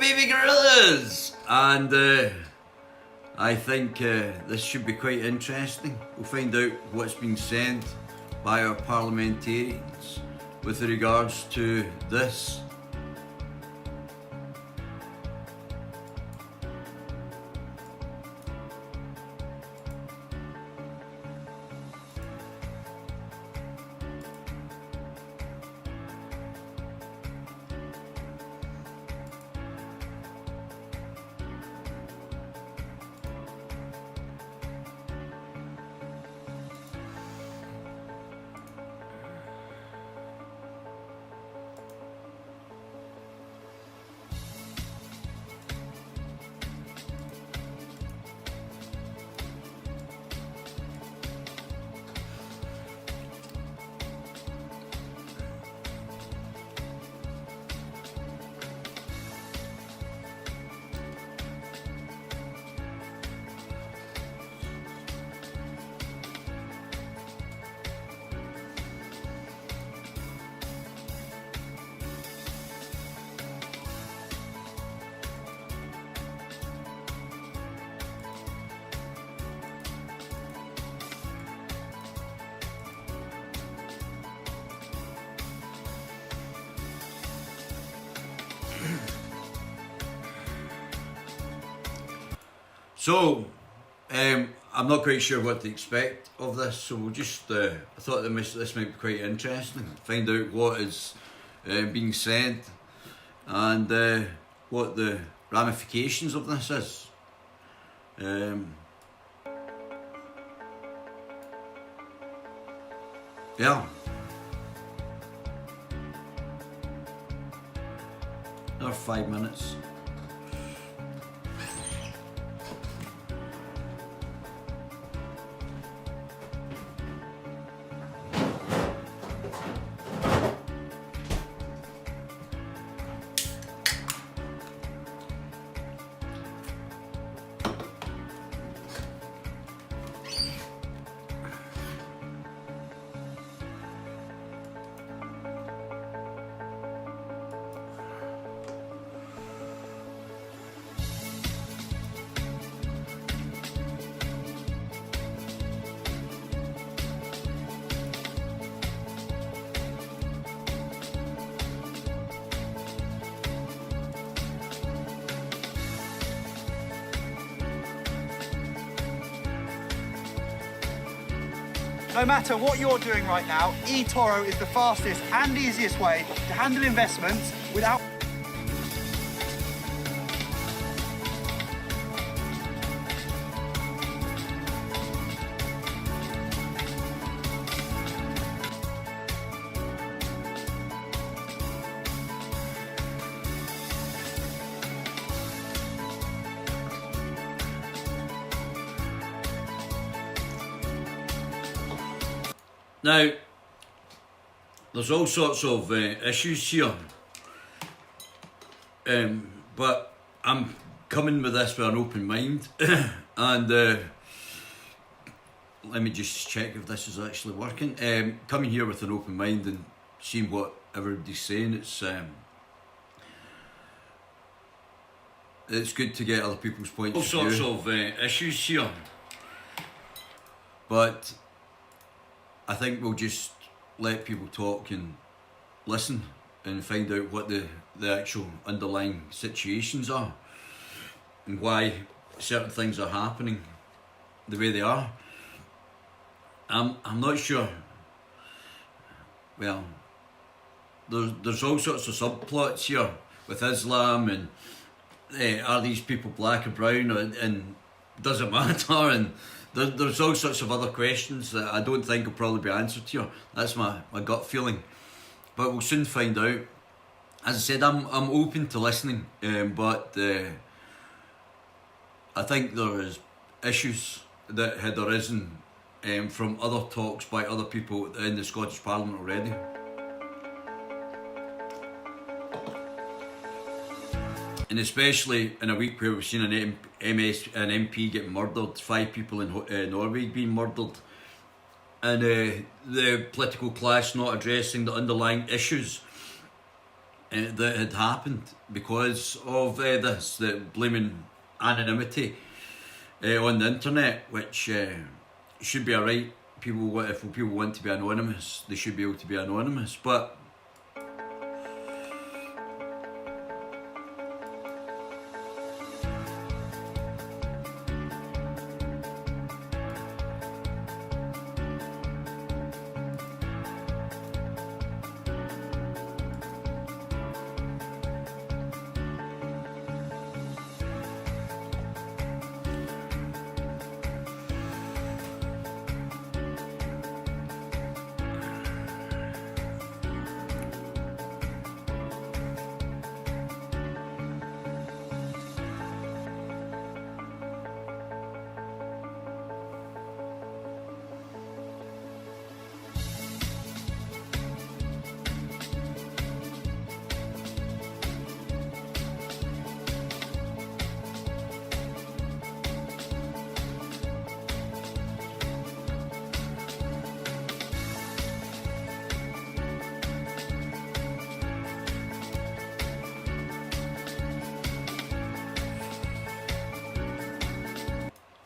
baby gorillas! And I think this should be quite interesting. We'll find out what's been said by our parliamentarians with regards to this. So, I'm not quite sure what to expect of this, so we'll just, I thought this might be quite interesting, find out what is being said and what the ramifications of this is. Yeah. Another 5 minutes. No matter what you're doing right now, eToro is the fastest and easiest way to handle investments without... Now, there's all sorts of issues here, but I'm coming with this with an open mind, and let me just check if this is actually working. Coming here with an open mind and seeing what everybody's saying, it's good to get other people's points of view. All sorts of issues here, but I think we'll just let people talk and listen and find out what the actual underlying situations are and why certain things are happening the way they are. I'm not sure. Well, there's all sorts of subplots here with Islam and are these people black or brown, and does it matter? And there's all sorts of other questions that I don't think will probably be answered here. That's my gut feeling, but we'll soon find out. As I said, I'm open to listening, but I think there is issues that had arisen from other talks by other people in the Scottish Parliament already. And especially in a week where we've seen an MP get murdered, 5 people in Norway being murdered, and the political class not addressing the underlying issues that had happened because of this, the blaming anonymity on the internet, which should be alright. If people want to be anonymous, they should be able to be anonymous, but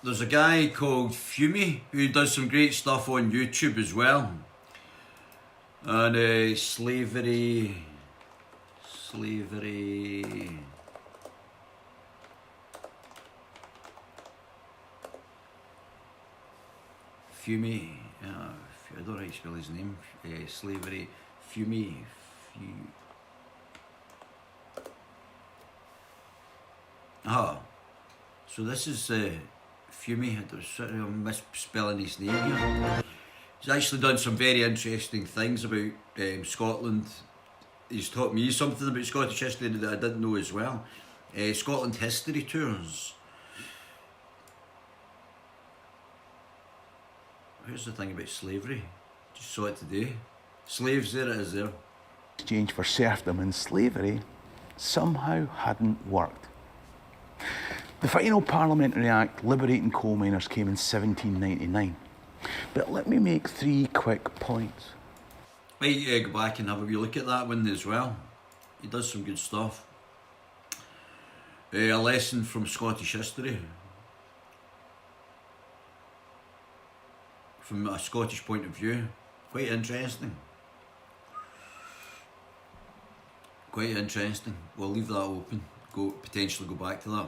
there's a guy called Fumi who does some great stuff on YouTube as well. And slavery. Fumi. I don't know how to spell his name. Slavery. Fumi. So this is Fumi. I'm misspelling his name here. He's actually done some very interesting things about Scotland. He's taught me something about Scottish history that I didn't know as well. Scotland history tours. Here's the thing about slavery. Just saw it today. Slaves, there it is there. Exchange for serfdom and slavery somehow hadn't worked. The final Parliamentary Act liberating coal miners came in 1799. But let me make 3 quick points. Might go back and have a wee look at that one as well. He does some good stuff. A lesson from Scottish history. From a Scottish point of view. Quite interesting. Quite interesting. We'll leave that open. Potentially go back to that.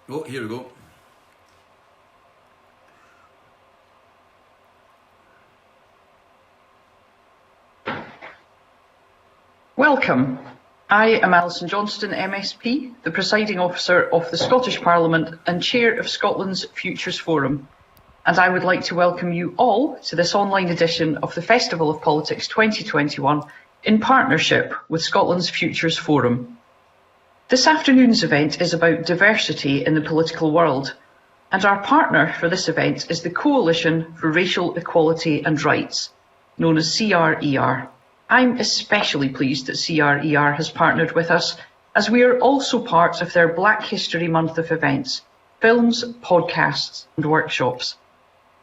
Oh, here we go. Welcome. I am Alison Johnston, MSP, the presiding officer of the Scottish Parliament and chair of Scotland's Futures Forum. And I would like to welcome you all to this online edition of the Festival of Politics 2021 in partnership with Scotland's Futures Forum. This afternoon's event is about diversity in the political world, and our partner for this event is the Coalition for Racial Equality and Rights, known as CRER. I'm especially pleased that CRER has partnered with us, as we are also part of their Black History Month of events, films, podcasts and workshops.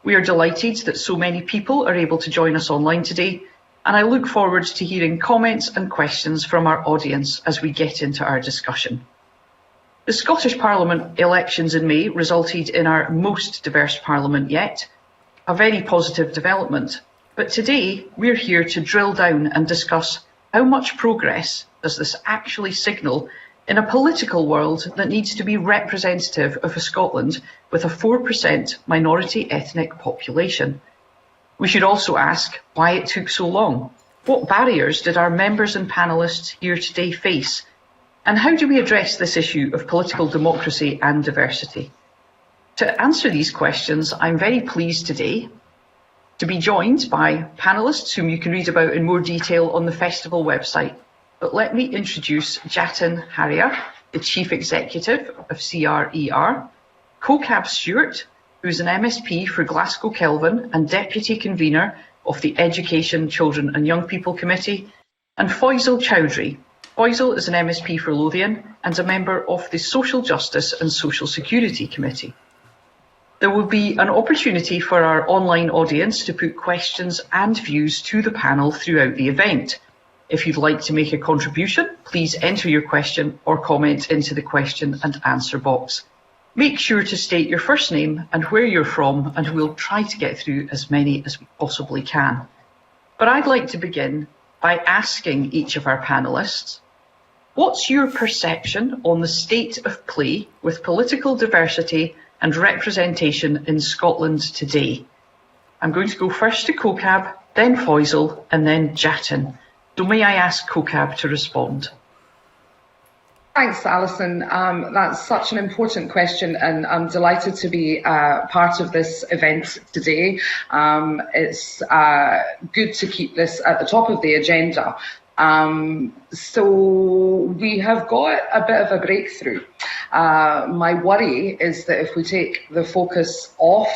We are delighted that so many people are able to join us online today, and I look forward to hearing comments and questions from our audience as we get into our discussion. The Scottish Parliament elections in May resulted in our most diverse Parliament yet, a very positive development, But today, we're here to drill down and discuss how much progress does this actually signal in a political world that needs to be representative of a Scotland with a 4% minority ethnic population. We should also ask why it took so long. What barriers did our members and panellists here today face? And how do we address this issue of political democracy and diversity? To answer these questions, I'm very pleased today to be joined by panellists whom you can read about in more detail on the festival website. But let me introduce Jatin Harrier, the Chief Executive of CRER, CoCab Stewart, who is an MSP for Glasgow Kelvin and Deputy Convener of the Education, Children and Young People Committee, and Faisal Chowdhury. Faisal is an MSP for Lothian and a member of the Social Justice and Social Security Committee. There will be an opportunity for our online audience to put questions and views to the panel throughout the event. If you'd like to make a contribution, please enter your question or comment into the question and answer box. Make sure to state your first name and where you're from, and we'll try to get through as many as we possibly can. But I'd like to begin by asking each of our panellists, what's your perception on the state of play with political diversity and representation in Scotland today? I'm going to go first to CoCab, then Faisal, and then Jatin. So may I ask CoCab to respond? Thanks, Alison. That's such an important question, and I'm delighted to be part of this event today. It's good to keep this at the top of the agenda. So we have got a bit of a breakthrough. My worry is that if we take the focus off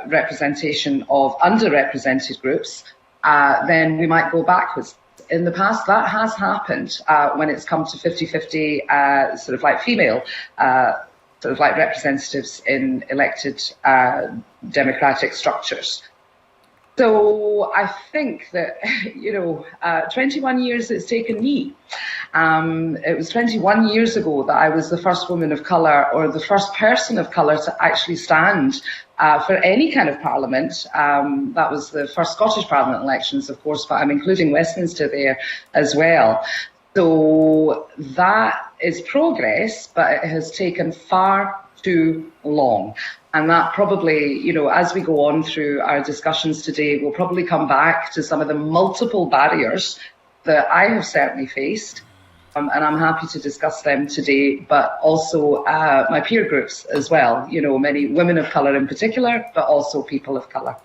representation of underrepresented groups, then we might go backwards. In the past, that has happened when it's come to 50-50 sort of like female sort of like representatives in elected democratic structures. So I think that, 21 years it's taken me. It was 21 years ago that I was the first woman of colour, or the first person of colour, to actually stand for any kind of parliament. That was the first Scottish Parliament elections, of course, but I'm including Westminster there as well. So that is progress, but it has taken far too long. And that probably, as we go on through our discussions today, we'll probably come back to some of the multiple barriers that I have certainly faced. And I'm happy to discuss them today, but also my peer groups as well, many women of colour in particular, but also people of colour.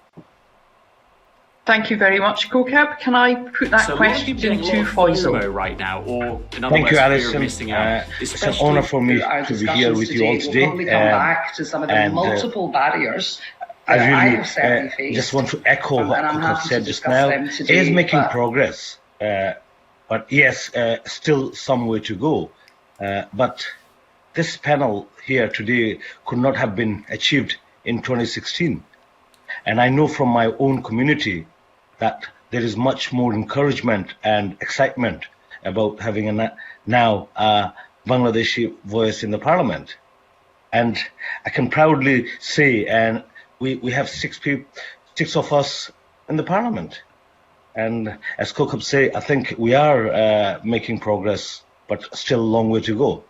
Thank you very much, CoCab. Can I put that question to Faisal right now, or in other Thank words, you, Alison. missing out? It's an honour for me to be here with you all today. We'll probably come back to some of the multiple barriers that I have certainly faced. Just want to echo what CoCab said just now. It is making progress, but yes, still some way to go. But this panel here today could not have been achieved in 2016. And I know from my own community that there is much more encouragement and excitement about having now a Bangladeshi voice in the parliament. And I can proudly say, and we have six of us in the parliament. And as CoCab say, I think we are making progress, but still a long way to go.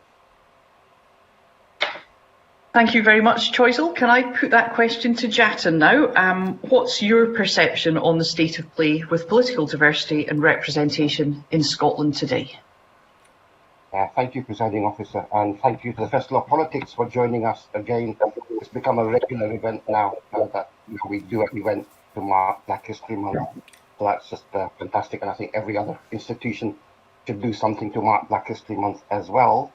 Thank you very much, Faisal. Can I put that question to Jatin now? What's your perception on the state of play with political diversity and representation in Scotland today? Thank you, Presiding Officer, and thank you to the Festival of Politics for joining us again. It's become a regular event now that we do an event to mark Black History Month. So that's just fantastic, and I think every other institution should do something to mark Black History Month as well.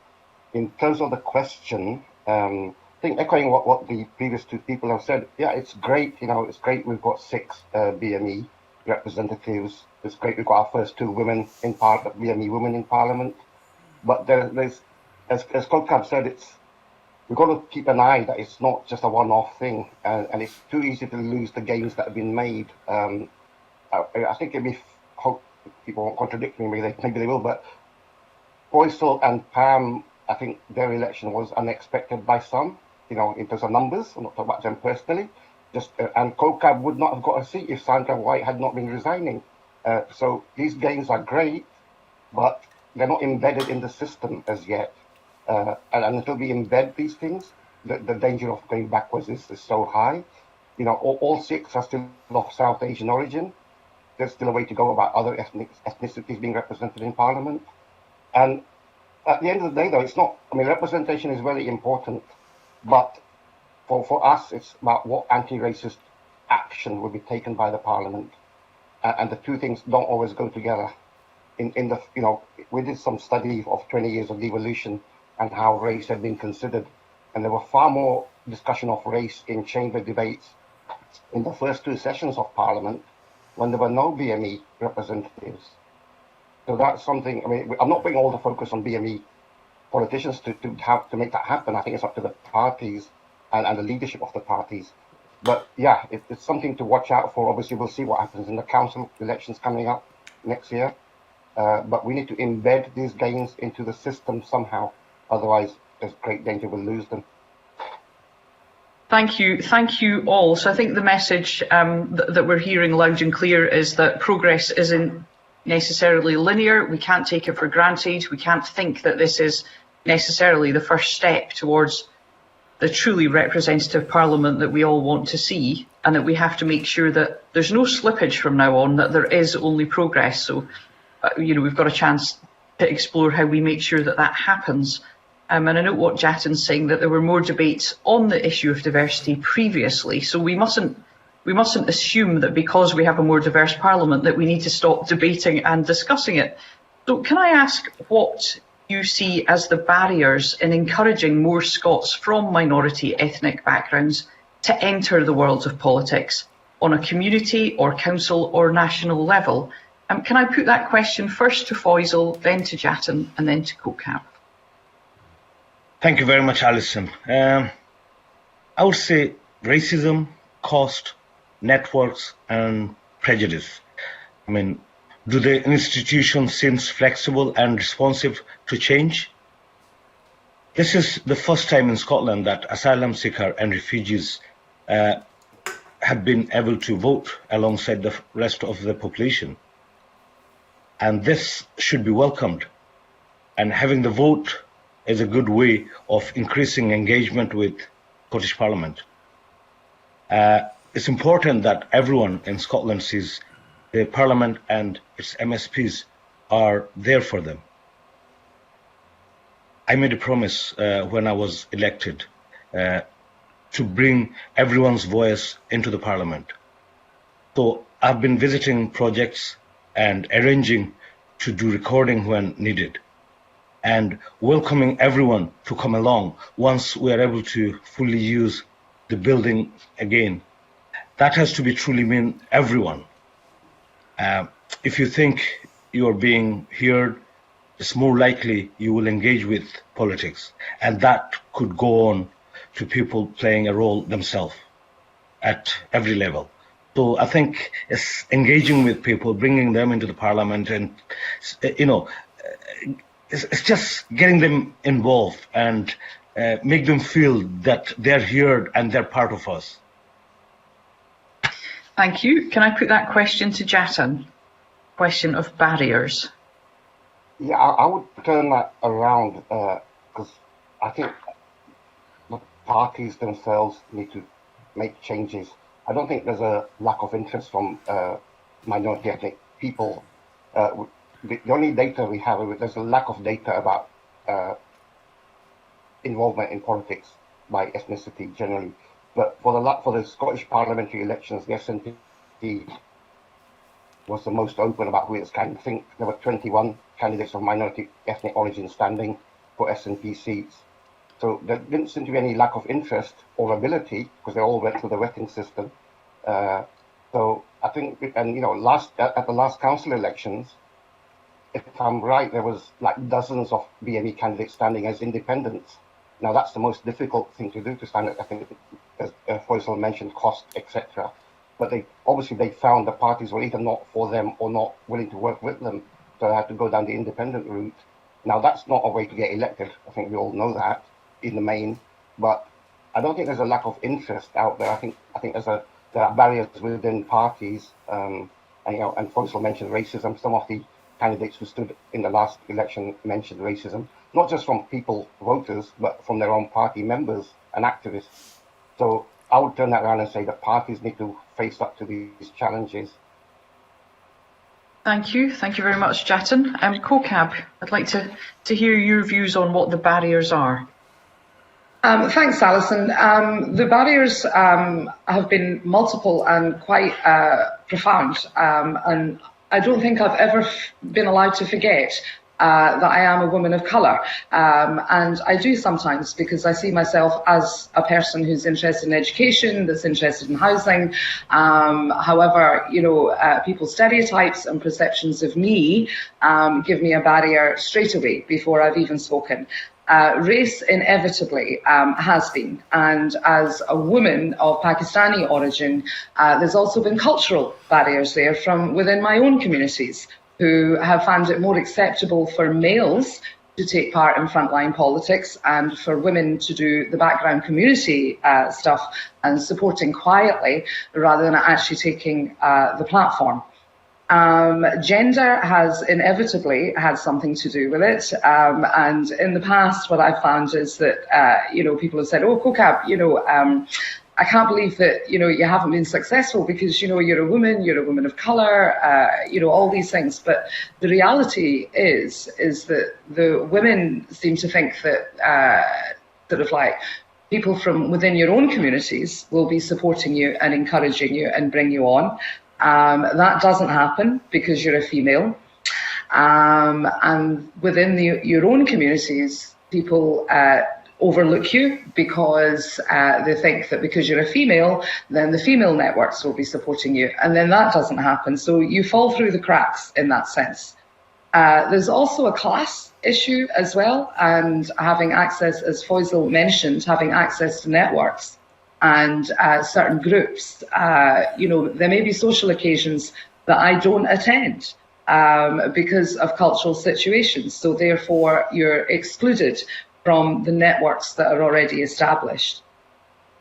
In terms of the question, I think echoing what the previous two people have said, yeah, it's great. It's great we've got 6 BME representatives. It's great we've got our first 2 women in BME women in Parliament. But there's, as CoCab said, we've got to keep an eye that it's not just a one-off thing, and it's too easy to lose the gains that have been made. I think hope people won't contradict me, maybe they will, but Faisal and Pam, I think their election was unexpected by some, in terms of numbers. I'm not talking about them personally, And COCAB would not have got a seat if Sandra White had not been resigning. So these gains are great, but they're not embedded in the system as yet. And until we embed these things, the danger of going backwards is so high. You know, all 6 are still of South Asian origin. There's still a way to go about other ethnicities being represented in Parliament. And at the end of the day, though, it's not, I mean, representation is very important, but for us, it's about what anti-racist action will be taken by the Parliament. And the two things don't always go together. In the, you know, we did some study of 20 years of devolution and how race had been considered. And there were far more discussion of race in chamber debates in the first 2 sessions of Parliament when there were no BME representatives. So that's something, I mean, I'm not putting all the focus on BME politicians to make that happen. I think it's up to the parties and the leadership of the parties. But yeah, it's something to watch out for. Obviously, we'll see what happens in the council elections coming up next year. But we need to embed these gains into the system somehow. Otherwise, there's great danger we'll lose them. Thank you all. So I think the message that we're hearing loud and clear is that progress isn't necessarily linear. We can't take it for granted. We can't think that this is necessarily the first step towards the truly representative Parliament that we all want to see, and that we have to make sure that there's no slippage from now on, that there is only progress. So, you know, we've got a chance to explore how we make sure that that happens. And I know what Jatin's saying, that there were more debates on the issue of diversity previously. So we mustn't assume that because we have a more diverse Parliament that we need to stop debating and discussing it. So can I ask what you see as the barriers in encouraging more Scots from minority ethnic backgrounds to enter the world of politics on a community or council or national level? Can I put that question first to Faisal, then to Jatin, and then to COCAB? Thank you very much, Alison. I would say racism, cost, networks, and prejudice. I mean, do the institutions seem flexible and responsive to change? This is the first time in Scotland that asylum seekers and refugees have been able to vote alongside the rest of the population. And this should be welcomed. And having the vote is a good way of increasing engagement with Scottish Parliament. It's important that everyone in Scotland sees the Parliament and its MSPs are there for them. I made a promise when I was elected to bring everyone's voice into the Parliament. So I've been visiting projects and arranging to do recording when needed, and welcoming everyone to come along once we are able to fully use the building again. That has to be truly mean everyone. If you think you are being heard, it's more likely you will engage with politics, and that could go on to people playing a role themselves at every level. So I think it's engaging with people, bringing them into the Parliament, and you know, it's just getting them involved and make them feel that they're here and they're part of us. Thank you. Can I put that question to Jatin? Question of barriers. Yeah, I would turn that around because I think the parties themselves need to make changes. I don't think there's a lack of interest from minority ethnic people. The only data we have, there's a lack of data about involvement in politics by ethnicity generally. But for the Scottish parliamentary elections, the SNP was the most open about who it's kind. I think there were 21 candidates of minority ethnic origin standing for SNP seats. So there didn't seem to be any lack of interest or ability because they all went through the vetting system. So I think, and you know, at the last council elections, if I'm right, there was like dozens of BME candidates standing as independents. Now that's the most difficult thing to do, to stand, I think, as Faisal mentioned, cost, etc. But they found the parties were either not for them or not willing to work with them, so they had to go down the independent route. Now that's not a way to get elected. I think we all know that in the main, but I don't think there's a lack of interest out there. I think there are barriers within parties, and Faisal mentioned racism. Some of the candidates who stood in the last election mentioned racism, not just from voters, but from their own party members and activists. So I would turn that around and say that parties need to face up to these challenges. Thank you very much, Jatin. CoCab, I'd like to hear your views on what the barriers are. Thanks, Alison. The barriers have been multiple and quite profound, and I don't think I've ever been allowed to forget that I am a woman of colour, and I do sometimes, because I see myself as a person who's interested in education, that's interested in housing. However, people's stereotypes and perceptions of me give me a barrier straight away before I've even spoken. Race inevitably has been, and as a woman of Pakistani origin, there's also been cultural barriers there from within my own communities, who have found it more acceptable for males to take part in frontline politics and for women to do the background community stuff and supporting quietly rather than actually taking the platform. Gender has inevitably had something to do with it, and in the past what I've found is that people have said, oh, CoCab, I can't believe that you haven't been successful because you're a woman of colour, all these things. But the reality is that the women seem to think that sort of like people from within your own communities will be supporting you and encouraging you and bring you on. That doesn't happen because you're a female, and within your own communities, people overlook you because they think that because you're a female, then the female networks will be supporting you, and then that doesn't happen. So you fall through the cracks in that sense. There's also a class issue as well, and having access, as Faisal mentioned, having access to networks and certain groups. There may be social occasions that I don't attend because of cultural situations. So therefore, you're excluded from the networks that are already established.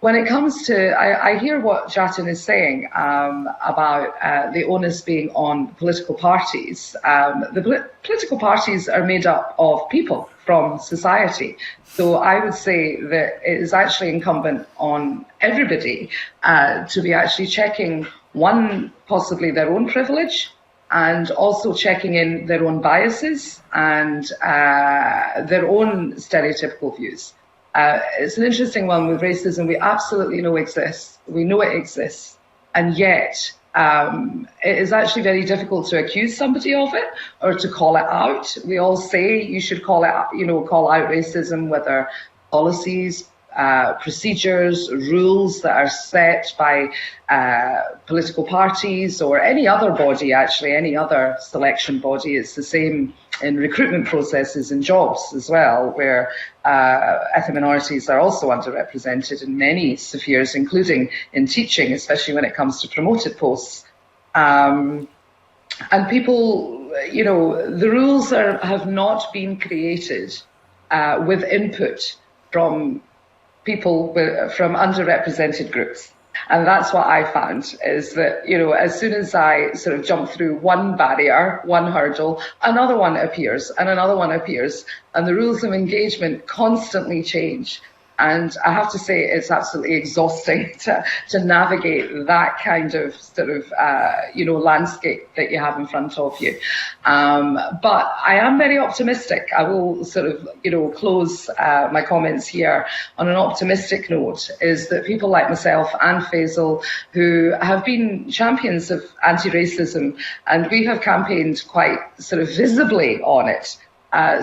When it comes to, I hear what Jatin is saying about the onus being on political parties. The political parties are made up of people from society. So I would say that it is actually incumbent on everybody to be actually checking, one, possibly their own privilege, and also checking in their own biases and their own stereotypical views. It's an interesting one with racism. We absolutely know exists. We know it exists. And yet, it is actually very difficult to accuse somebody of it or to call it out. We all say you should call it, call out racism, whether policies, procedures, rules that are set by political parties or any other body, actually, any other selection body. It's the same in recruitment processes and jobs as well, where ethnic minorities are also underrepresented in many spheres, including in teaching, especially when it comes to promoted posts. And people, the rules have not been created with input from people from underrepresented groups. And that's what I found, is that, as soon as I sort of jump through one barrier, one hurdle, another one appears and another one appears, and the rules of engagement constantly change. And I have to say, it's absolutely exhausting to navigate that kind of sort of, landscape that you have in front of you. But I am very optimistic. I will sort of, close my comments here on an optimistic note, is that people like myself and Faisal, who have been champions of anti-racism, and we have campaigned quite sort of visibly on it.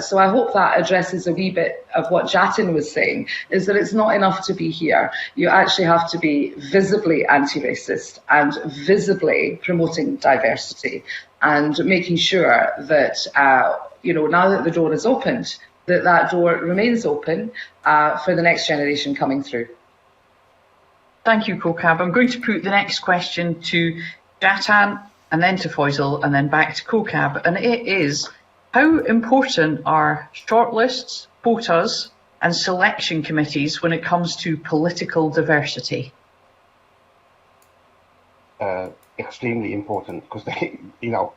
So I hope that addresses a wee bit of what Jatin was saying, is that it's not enough to be here. You actually have to be visibly anti-racist and visibly promoting diversity and making sure that, now that the door is opened, that door remains open for the next generation coming through. Thank you, CoCab. I'm going to put the next question to Jatin and then to Faisal and then back to CoCab. And it is, how important are shortlists, quotas, and selection committees when it comes to political diversity? Extremely important, because they, you know,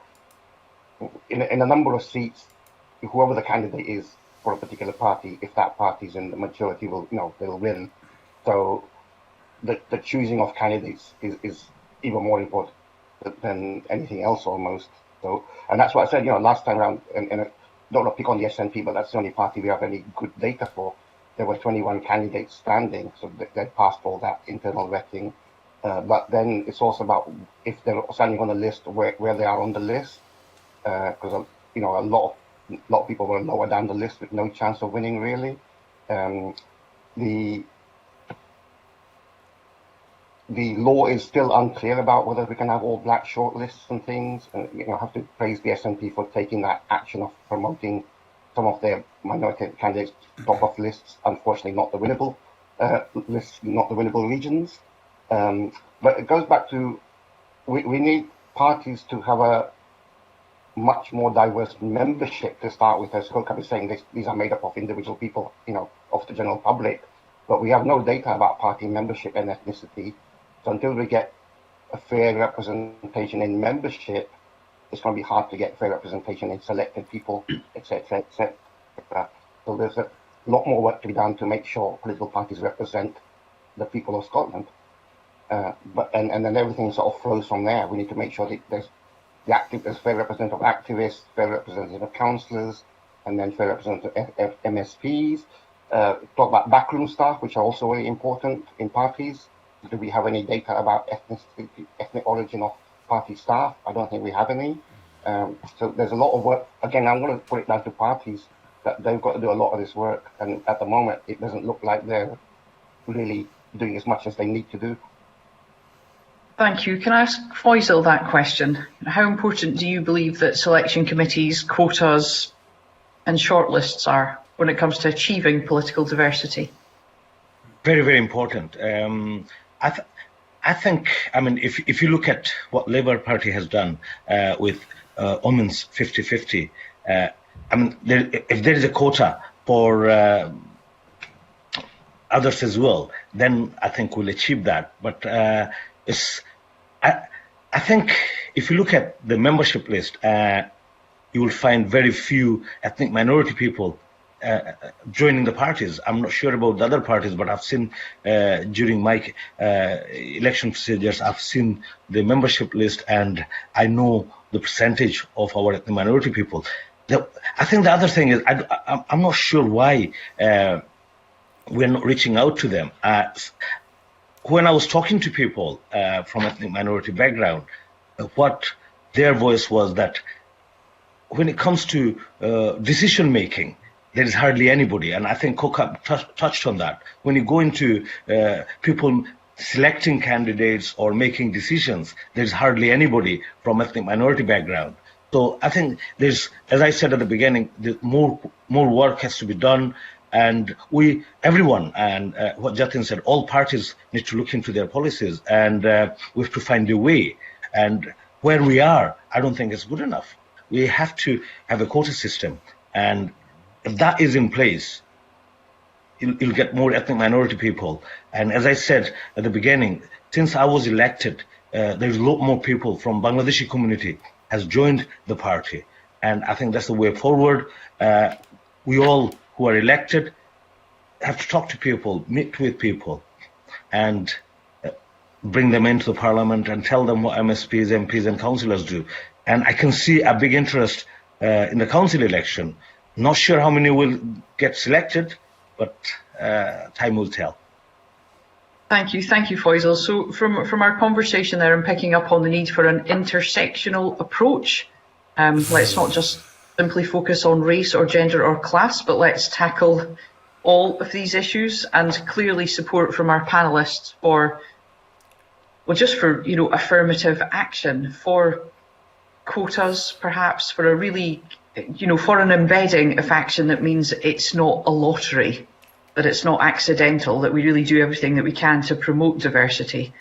in a number of seats, whoever the candidate is for a particular party, if that party is in the majority, will, you know, they'll win. So the choosing of candidates is even more important than anything else almost. So, and that's what I said, you know, last time around, and I don't want to pick on the SNP, but that's the only party we have any good data for. There were 21 candidates standing, so they passed all that internal vetting. But then it's also about if they're standing on the list, where they are on the list, because you know, a lot of people were lower down the list with no chance of winning really. The law is still unclear about whether we can have all black shortlists and things. And, you know, I have to praise the SNP for taking that action of promoting some of their minority candidates top off lists. Unfortunately, not the winnable lists, not the winnable regions. But it goes back to we need parties to have a much more diverse membership to start with. As Coca was saying, these are made up of individual people, you know, of the general public. But we have no data about party membership and ethnicity. So until we get a fair representation in membership, it's going to be hard to get fair representation in selected people, etc., etc. So there's a lot more work to be done to make sure political parties represent the people of Scotland. But then everything sort of flows from there. We need to make sure that there's fair representative of activists, fair representative of councillors, and then fair representative of MSPs. Talk about backroom staff, which are also very important in parties. Do we have any data about ethnic origin of party staff? I don't think we have any. So there's a lot of work. Again, I'm going to put it down to parties that they've got to do a lot of this work. And at the moment, it doesn't look like they're really doing as much as they need to do. Thank you. Can I ask Faisal that question? How important do you believe that selection committees, quotas and shortlists are when it comes to achieving political diversity? Very, very important. I think, I mean, if you look at what Labour Party has done with Women's 50-50, I mean, if there is a quota for others as well, then I think we'll achieve that. But I think if you look at the membership list, you will find very few ethnic minority people joining the parties. I'm not sure about the other parties, but I've seen during my election procedures, I've seen the membership list, and I know the percentage of our ethnic minority people. I think the other thing is, I'm not sure why we're not reaching out to them. When I was talking to people from ethnic minority background, what their voice was that when it comes to decision making, there is hardly anybody, and I think Coca touched on that. When you go into people selecting candidates or making decisions, there's hardly anybody from ethnic minority background. So I think there's, as I said at the beginning, more work has to be done, and everyone, and what Jatin said, all parties need to look into their policies, and we have to find a way. And where we are, I don't think it's good enough. We have to have a quota system, and if that is in place, you'll get more ethnic minority people. And as I said at the beginning, since I was elected, there's a lot more people from Bangladeshi community has joined the party. And I think that's the way forward. We all who are elected have to talk to people, meet with people, and bring them into the parliament and tell them what MSPs, MPs and councillors do. And I can see a big interest in the council election. Not sure how many will get selected, but time will tell. Thank you, Faisal. So from our conversation there, I'm picking up on the need for an intersectional approach. Let's not just simply focus on race or gender or class, but let's tackle all of these issues, and clearly support from our panellists for, well, just for, you know, affirmative action, for quotas, perhaps, for a really, you know, for an embedding of action that means it's not a lottery, that it's not accidental, that we really do everything that we can to promote diversity.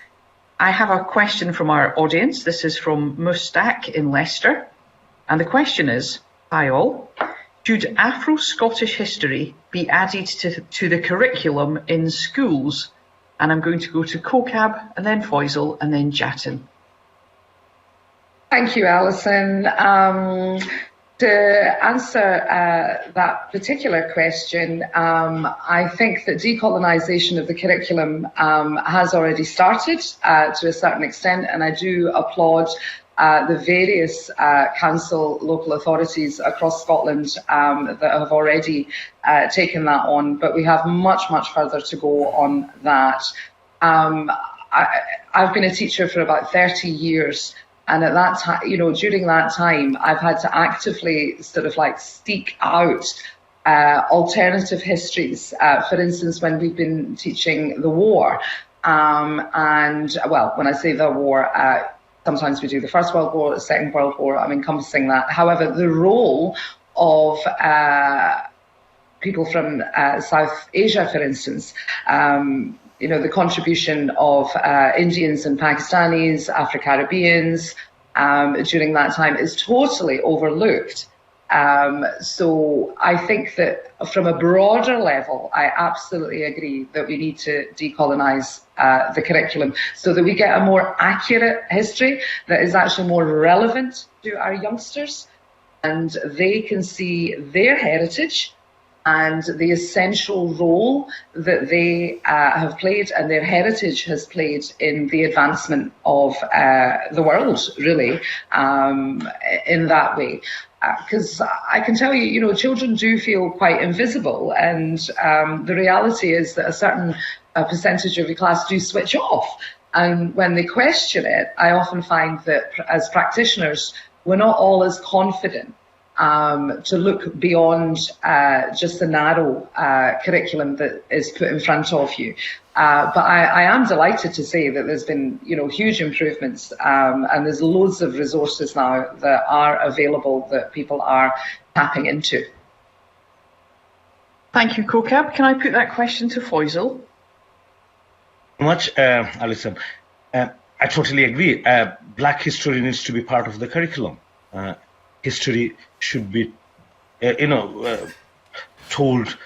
I have a question from our audience. This is from Mustaq in Leicester. And the question is, hi all, Should Afro-Scottish history be added to the curriculum in schools? And I'm going to go to CoCab and then Faisal and then Jatin. Thank you, Alison. To answer that particular question, I think that decolonisation of the curriculum has already started to a certain extent, and I do applaud the various council local authorities across Scotland that have already taken that on, but we have much, much further to go on that. I've been a teacher for about 30 years. And at that time, during that time, I've had to actively sort of like seek out alternative histories. For instance, when we've been teaching the war, and well, when I say the war, sometimes we do the First World War, the Second World War, I'm encompassing that. However, the role of people from South Asia, for instance, the contribution of Indians and Pakistanis, Afro-Caribbeans during that time is totally overlooked. So I think that from a broader level, I absolutely agree that we need to decolonise the curriculum so that we get a more accurate history that is actually more relevant to our youngsters, and they can see their heritage and the essential role that they have played and their heritage has played in the advancement of the world, really, in that way. Because I can tell you, children do feel quite invisible, and the reality is that a certain percentage of your class do switch off. And when they question it, I often find that as practitioners, we're not all as confident to look beyond just the narrow curriculum that is put in front of you. But I am delighted to say that there's been, huge improvements, and there's loads of resources now that are available that people are tapping into. Thank you, CoCab. Can I put that question to Faisal? Much, Alison. I totally agree. Black history needs to be part of the curriculum. History should be, told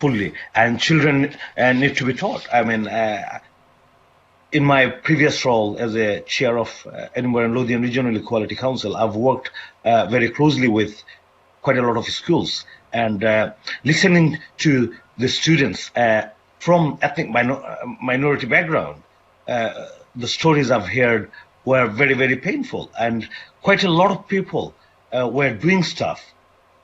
fully, and children need to be taught. I mean, in my previous role as a chair of Edinburgh and Lothian Regional Equality Council, I've worked very closely with quite a lot of schools, and listening to the students from ethnic minority background, the stories I've heard were very, very painful, and quite a lot of people were doing stuff,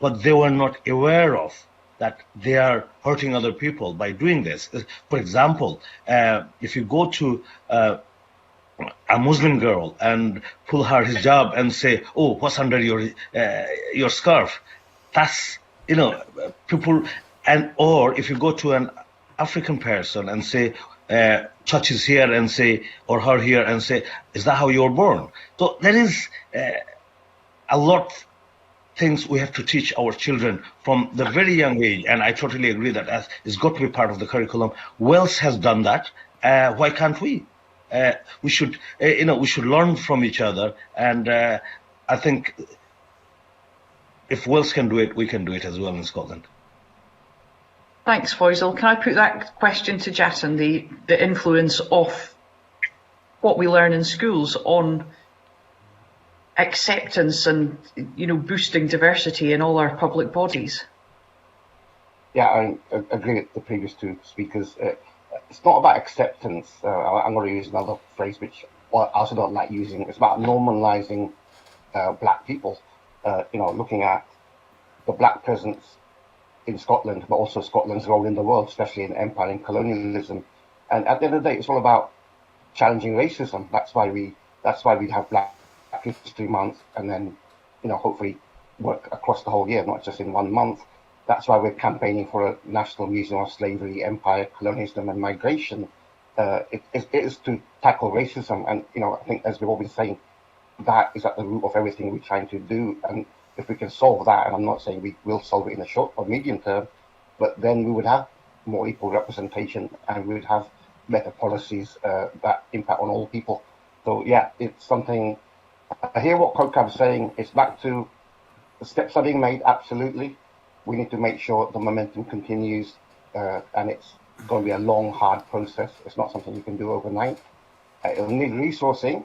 but they were not aware of that they are hurting other people by doing this. For example, if you go to a Muslim girl and pull her hijab and say, "Oh, what's under your scarf?" That's people, or if you go to an African person and say, touch his hair and say, or her hair and say, "Is that how you were born?" So there is a lot of things we have to teach our children from the very young age, and I totally agree that it's got to be part of the curriculum. Wales has done that. Why can't we? We should, we should learn from each other, and I think if Wales can do it, we can do it as well in Scotland. Thanks, Faisal. Can I put that question to Jatin, the influence of what we learn in schools on acceptance and boosting diversity in all our public bodies? Yeah, I agree with the previous two speakers. It's not about acceptance. I'm going to use another phrase which I also don't like using. It's about normalising black people. Looking at the black presence in Scotland, but also Scotland's role in the world, especially in empire and colonialism. And at the end of the day, it's all about challenging racism. That's why we have Black History Month, and then hopefully work across the whole year, not just in 1 month. That's why we're campaigning for a National Museum of Slavery, Empire, Colonialism and Migration. It is to tackle racism, and I think, as we've all been saying, that is at the root of everything we're trying to do. And if we can solve that, and I'm not saying we will solve it in the short or medium term, but then we would have more equal representation, and we would have better policies that impact on all people. So yeah, it's something. I hear what CoCab is saying. It's back to the steps are being made, absolutely, we need to make sure the momentum continues, and it's going to be a long, hard process. It's not something you can do overnight. It'll need resourcing.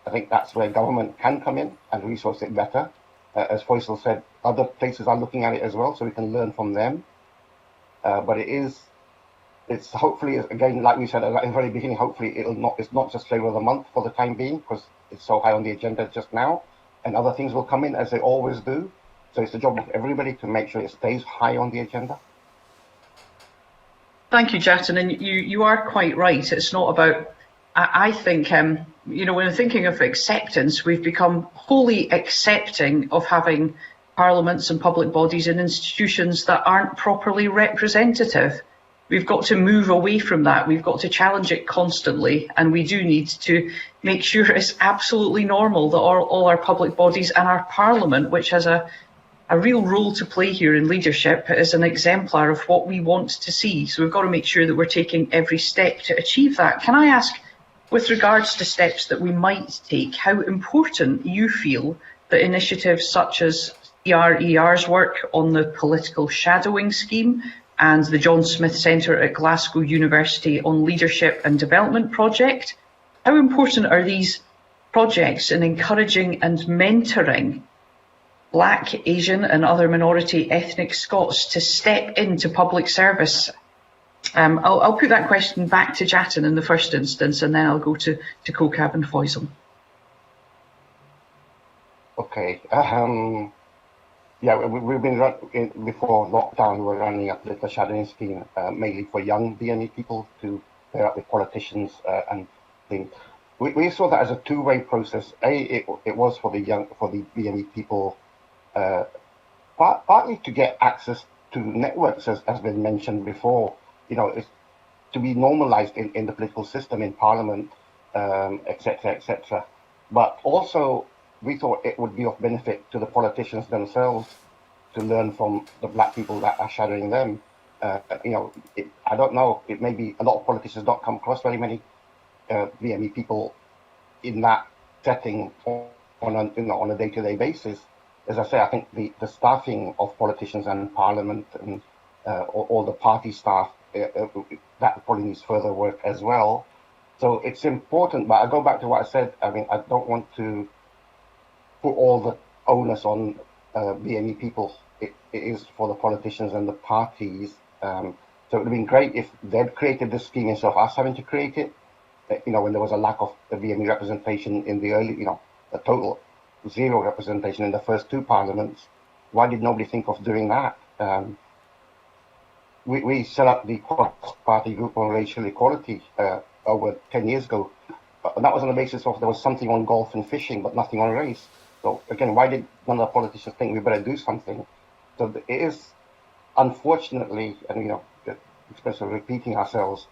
I think that's where government can come in and resource it better. As Faisal said, other places are looking at it as well, so we can learn from them. But it's hopefully, again, like we said at the very beginning, hopefully it's not just flavour of the month for the time being, because it's so high on the agenda just now, and other things will come in as they always do. So it's the job of everybody to make sure it stays high on the agenda. Thank you, Jatin, and you are quite right. It's not about, I think, you know, when thinking of acceptance, we've become wholly accepting of having parliaments and public bodies and institutions that aren't properly representative. We've got to move away from that. We've got to challenge it constantly, and we do need to make sure it's absolutely normal that all our public bodies and our parliament, which has a real role to play here in leadership, is an exemplar of what we want to see. So we've got to make sure that we're taking every step to achieve that. Can I ask, with regards to steps that we might take, how important you feel that initiatives such as CRER's work on the political shadowing scheme and the John Smith Centre at Glasgow University on Leadership and Development project, how important are these projects in encouraging and mentoring Black, Asian and other minority ethnic Scots to step into public service? I'll put that question back to Jatin in the first instance, and then I'll go to COCAB and Faisal. Okay. Yeah, we've been before lockdown. We were running a political shadowing scheme mainly for young BME people to pair up with politicians and things. We saw that as a two-way process. It was for the BME people, partly to get access to networks, as has been mentioned before. You know, it's to be normalised in the political system, in Parliament, etc., etc. But also, we thought it would be of benefit to the politicians themselves to learn from the Black people that are shadowing them. You know, I don't know, it may be a lot of politicians don't come across very many BME people in that setting on a day-to-day basis. As I say, I think the staffing of politicians and Parliament and all the party staff, that probably needs further work as well. So it's important, but I go back to what I said. I mean, I don't want to put all the onus on BME people. It is for the politicians and the parties. So it would have been great if they'd created this scheme instead of us having to create it. You know, when there was a lack of the BME representation in the early, you know, a total zero representation in the first two parliaments. Why did nobody think of doing that? We set up the cross-party group on racial equality over 10 years ago. And that was on the basis of there was something on golf and fishing, but nothing on race. So again, why did none of the politicians think we better do something? So it is, unfortunately, and you know, especially repeating ourselves,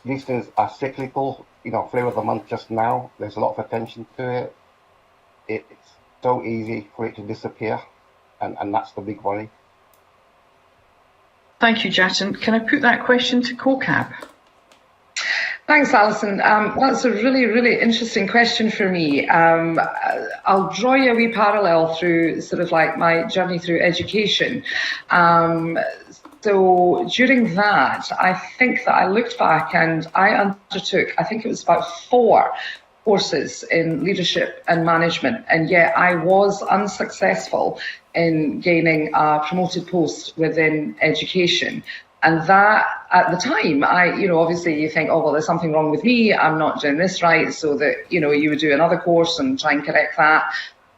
these things are cyclical. You know, flavour of the month just now, there's a lot of attention to it. It's so easy for it to disappear, and that's the big worry. Thank you, Jatin. Can I put that question to COCAB? Thanks, Alison. That's a really, really interesting question for me. I'll draw you a wee parallel through sort of like my journey through education. So during that, I think that I looked back and I undertook, I think it was about 4 courses in leadership and management, and yet I was unsuccessful in gaining a promoted post within education. And that, at the time, obviously you think, oh, well, there's something wrong with me, I'm not doing this right, so that, you know, you would do another course and try and correct that.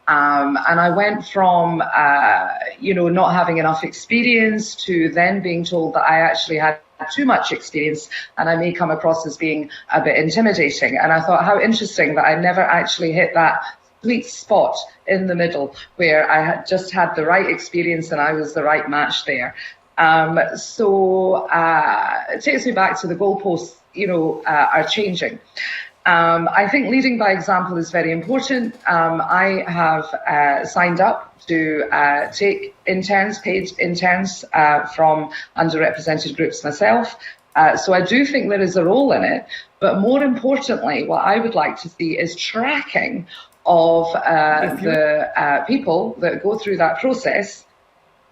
And I went from, not having enough experience to then being told that I actually had too much experience and I may come across as being a bit intimidating. And I thought, how interesting that I never actually hit that sweet spot in the middle where I had just had the right experience and I was the right match there. So it takes me back to the goalposts, are changing. I think leading by example is very important. I have signed up to take interns, paid interns from underrepresented groups myself. So I do think there is a role in it. But more importantly, what I would like to see is tracking of the people that go through that process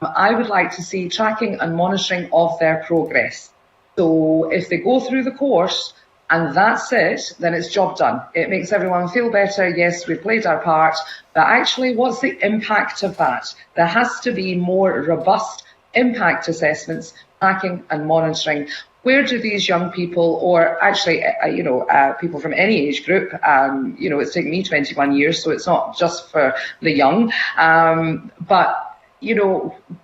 I would like to see tracking and monitoring of their progress. So if they go through the course and that's it, then it's job done. It makes everyone feel better. Yes, we played our part, but actually, what's the impact of that? There has to be more robust impact assessments, tracking and monitoring. Where do these young people, or actually, people from any age group, it's taken me 21 years, so it's not just for the young, but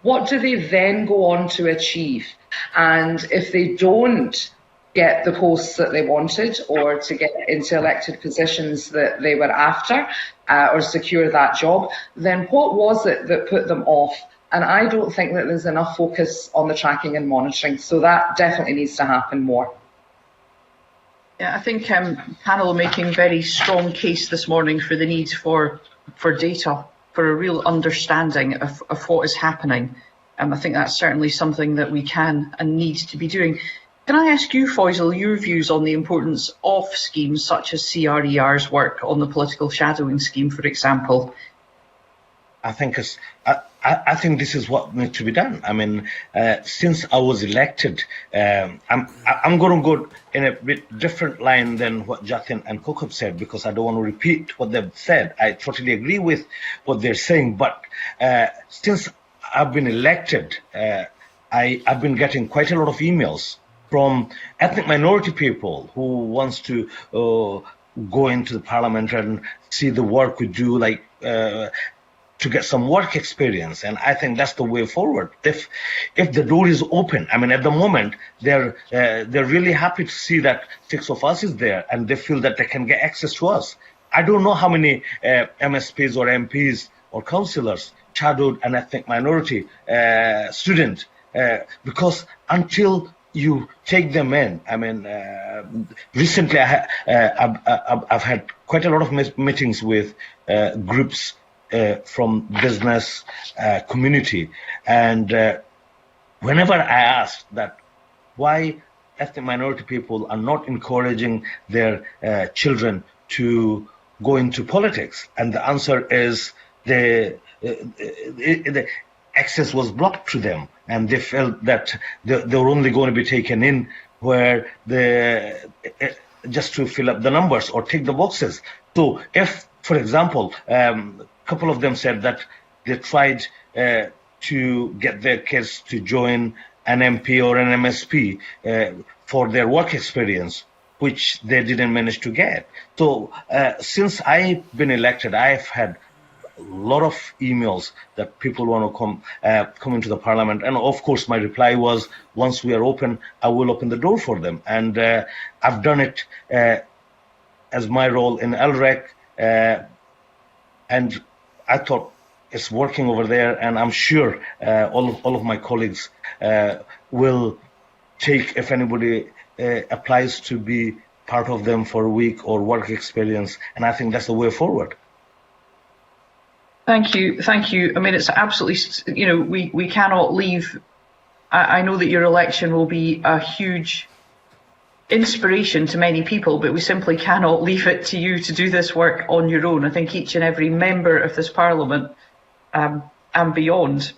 what do they then go on to achieve? And if they don't get the posts that they wanted, or to get into elected positions that they were after, or secure that job, then what was it that put them off? And I don't think that there's enough focus on the tracking and monitoring. So that definitely needs to happen more. Yeah, I think panel making very strong case this morning for the need for data, for a real understanding of what is happening. I think that's certainly something that we can and need to be doing. Can I ask you, Faisal, your views on the importance of schemes such as CRER's work on the political shadowing scheme, for example? I think this is what needs to be done. I mean, since I was elected, I'm going to go in a bit different line than what Jatin and Cook have said, because I don't want to repeat what they've said. I totally agree with what they're saying, but since I've been elected, I've been getting quite a lot of emails from ethnic minority people who wants to go into the parliament and see the work we do, like to get some work experience. And I think that's the way forward. If the door is open, I mean, at the moment, they're really happy to see that 6 of us is there, and they feel that they can get access to us. I don't know how many MSPs or MPs or councillors shadowed an ethnic minority student, because until you take them in, I mean, recently I've had quite a lot of meetings with groups from business community, and whenever I ask that why ethnic minority people are not encouraging their children to go into politics, and the answer is the access was blocked to them, and they felt that they were only going to be taken in where just to fill up the numbers or tick the boxes. So if, for example, couple of them said that they tried to get their kids to join an MP or an MSP for their work experience, which they didn't manage to get. So since I've been elected, I've had a lot of emails that people want to come into the parliament. And of course, my reply was, once we are open, I will open the door for them. And I've done it as my role in LREC. And I thought it's working over there, and I'm sure all of my colleagues will take, if anybody applies to be part of them for a week or work experience, and I think that's the way forward. Thank you. I mean, it's absolutely, we cannot leave. I know that your election will be a huge inspiration to many people, but we simply cannot leave it to you to do this work on your own. I think each and every member of this parliament and beyond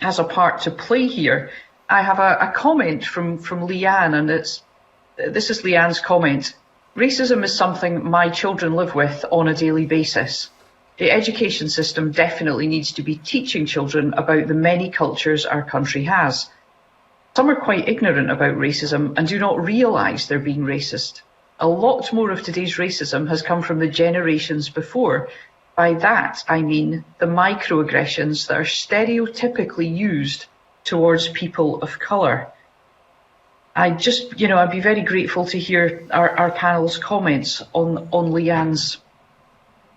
has a part to play here. I have a comment from Leanne, and this is Leanne's comment. Racism is something my children live with on a daily basis. The education system definitely needs to be teaching children about the many cultures our country has. Some are quite ignorant about racism and do not realise they're being racist. A lot more of today's racism has come from the generations before. By that, I mean the microaggressions that are stereotypically used towards people of colour. I'd be very grateful to hear our panel's comments on Leanne's,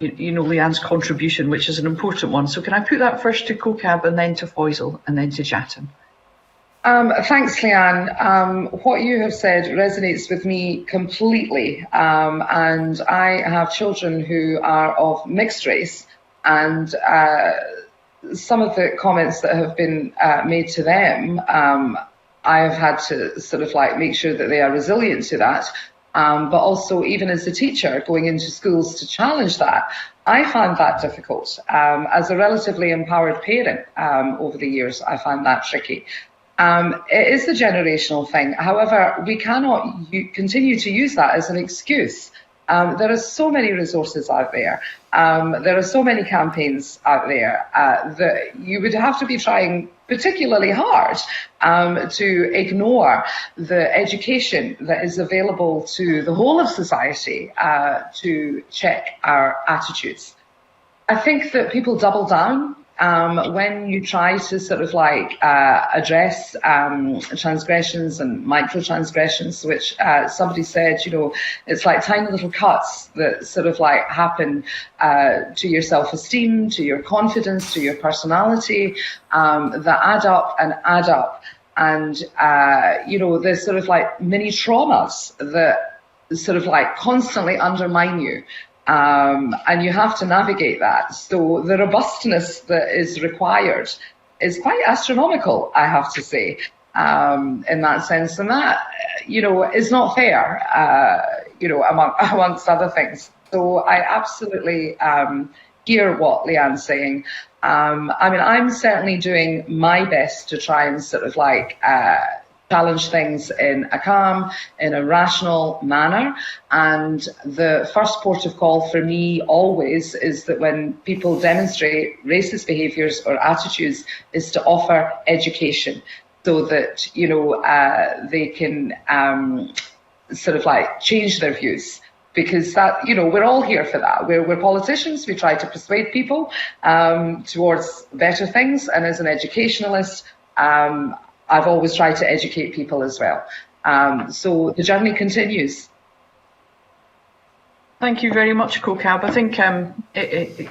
Leanne's contribution, which is an important one. So can I put that first to COCAB and then to Faisal and then to Jatin? Thanks, Leanne. What you have said resonates with me completely. And I have children who are of mixed race, and some of the comments that have been made to them, I have had to sort of make sure that they are resilient to that. But also, even as a teacher, going into schools to challenge that. I find that difficult. As a relatively empowered parent over the years, I find that tricky. It is the generational thing. However, we cannot continue to use that as an excuse. There are so many resources out there. There are so many campaigns out there that you would have to be trying particularly hard to ignore the education that is available to the whole of society to check our attitudes. I think that people double down when you try to sort of like address transgressions and micro-transgressions, which somebody said, you know, it's like tiny little cuts that sort of like happen to your self-esteem, to your confidence, to your personality, that add up and add up. And, you know, there's sort of like mini traumas that sort of like constantly undermine you. And you have to navigate that. So the robustness that is required is quite astronomical, I have to say, in that sense. And that, you know, is not fair, you know, amongst other things. So I absolutely hear what Leanne's saying. I mean, I'm certainly doing my best to try and sort of like challenge things in a calm, in a rational manner. And the first port of call for me always is that when people demonstrate racist behaviours or attitudes is to offer education so that, you know, they can sort of like change their views. Because that, you know, we're all here for that. We're politicians. We try to persuade people towards better things. And as an educationalist, I've always tried to educate people as well. So the journey continues. Thank you very much, CoCab. I think,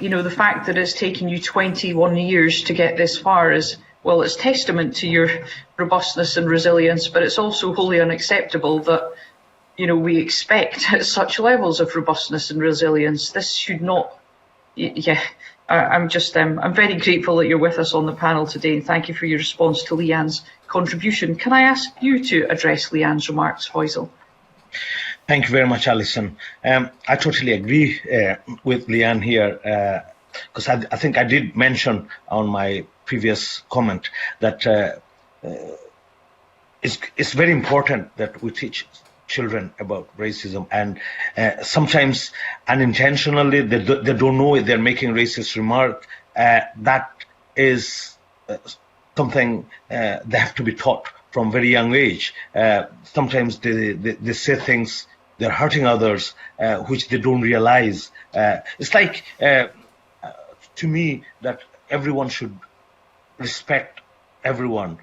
you know, the fact that it's taken you 21 years to get this far is, well, it's testament to your robustness and resilience, but it's also wholly unacceptable that, you know, we expect such levels of robustness and resilience. This should not, yeah. I'm very grateful that you're with us on the panel today, and thank you for your response to Leanne's contribution. Can I ask you to address Leanne's remarks, Faisal? Thank you very much, Alison. I totally agree with Leanne here, because I think I did mention on my previous comment that it's very important that we teach children about racism, and sometimes unintentionally they don't know they're making racist remark. That is something they have to be taught from very young age. Sometimes they say things, they're hurting others, which they don't realize. It's like, to me, that everyone should respect everyone.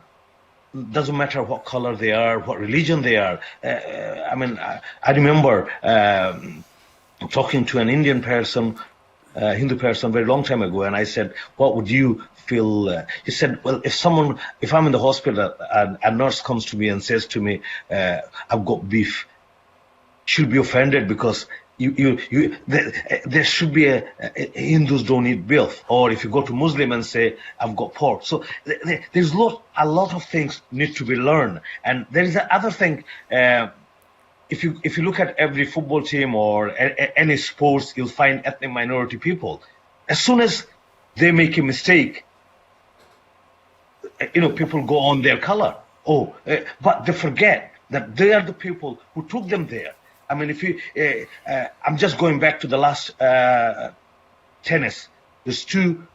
Doesn't matter what color they are, what religion they are. I mean, I remember talking to an Indian person, Hindu person, very long time ago, and I said, "What would you feel?" He said, "Well, if I'm in the hospital and a nurse comes to me and says to me, I've got beef," she'll be offended because there should be Hindus don't eat beef, or if you go to Muslim and say I've got pork. So there's a lot of things need to be learned, and there is another thing. If you look at every football team or any sports, you'll find ethnic minority people. As soon as they make a mistake, you know, people go on their color. But they forget that they are the people who took them there. I mean, if you, I'm just going back to the last tennis. There's two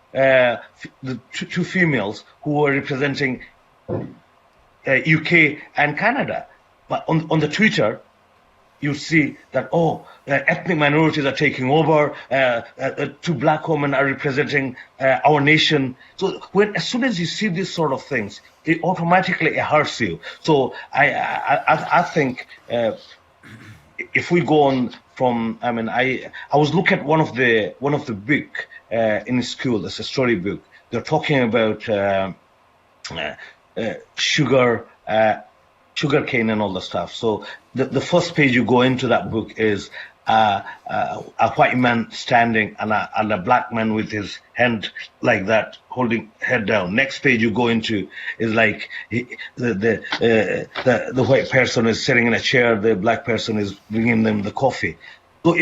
females who were representing UK and Canada, but on the Twitter, you see that ethnic minorities are taking over. Two black women are representing our nation. So as soon as you see these sort of things, it automatically hurts you. So I think. If we go on from, I mean, I was looking at one of the book in school. It's a story book. They're talking about sugar cane and all the stuff. So the first page you go into that book is a white man standing and a black man with his hand like that, holding head down. Next page you go into is like the white person is sitting in a chair, the black person is bringing them the coffee. So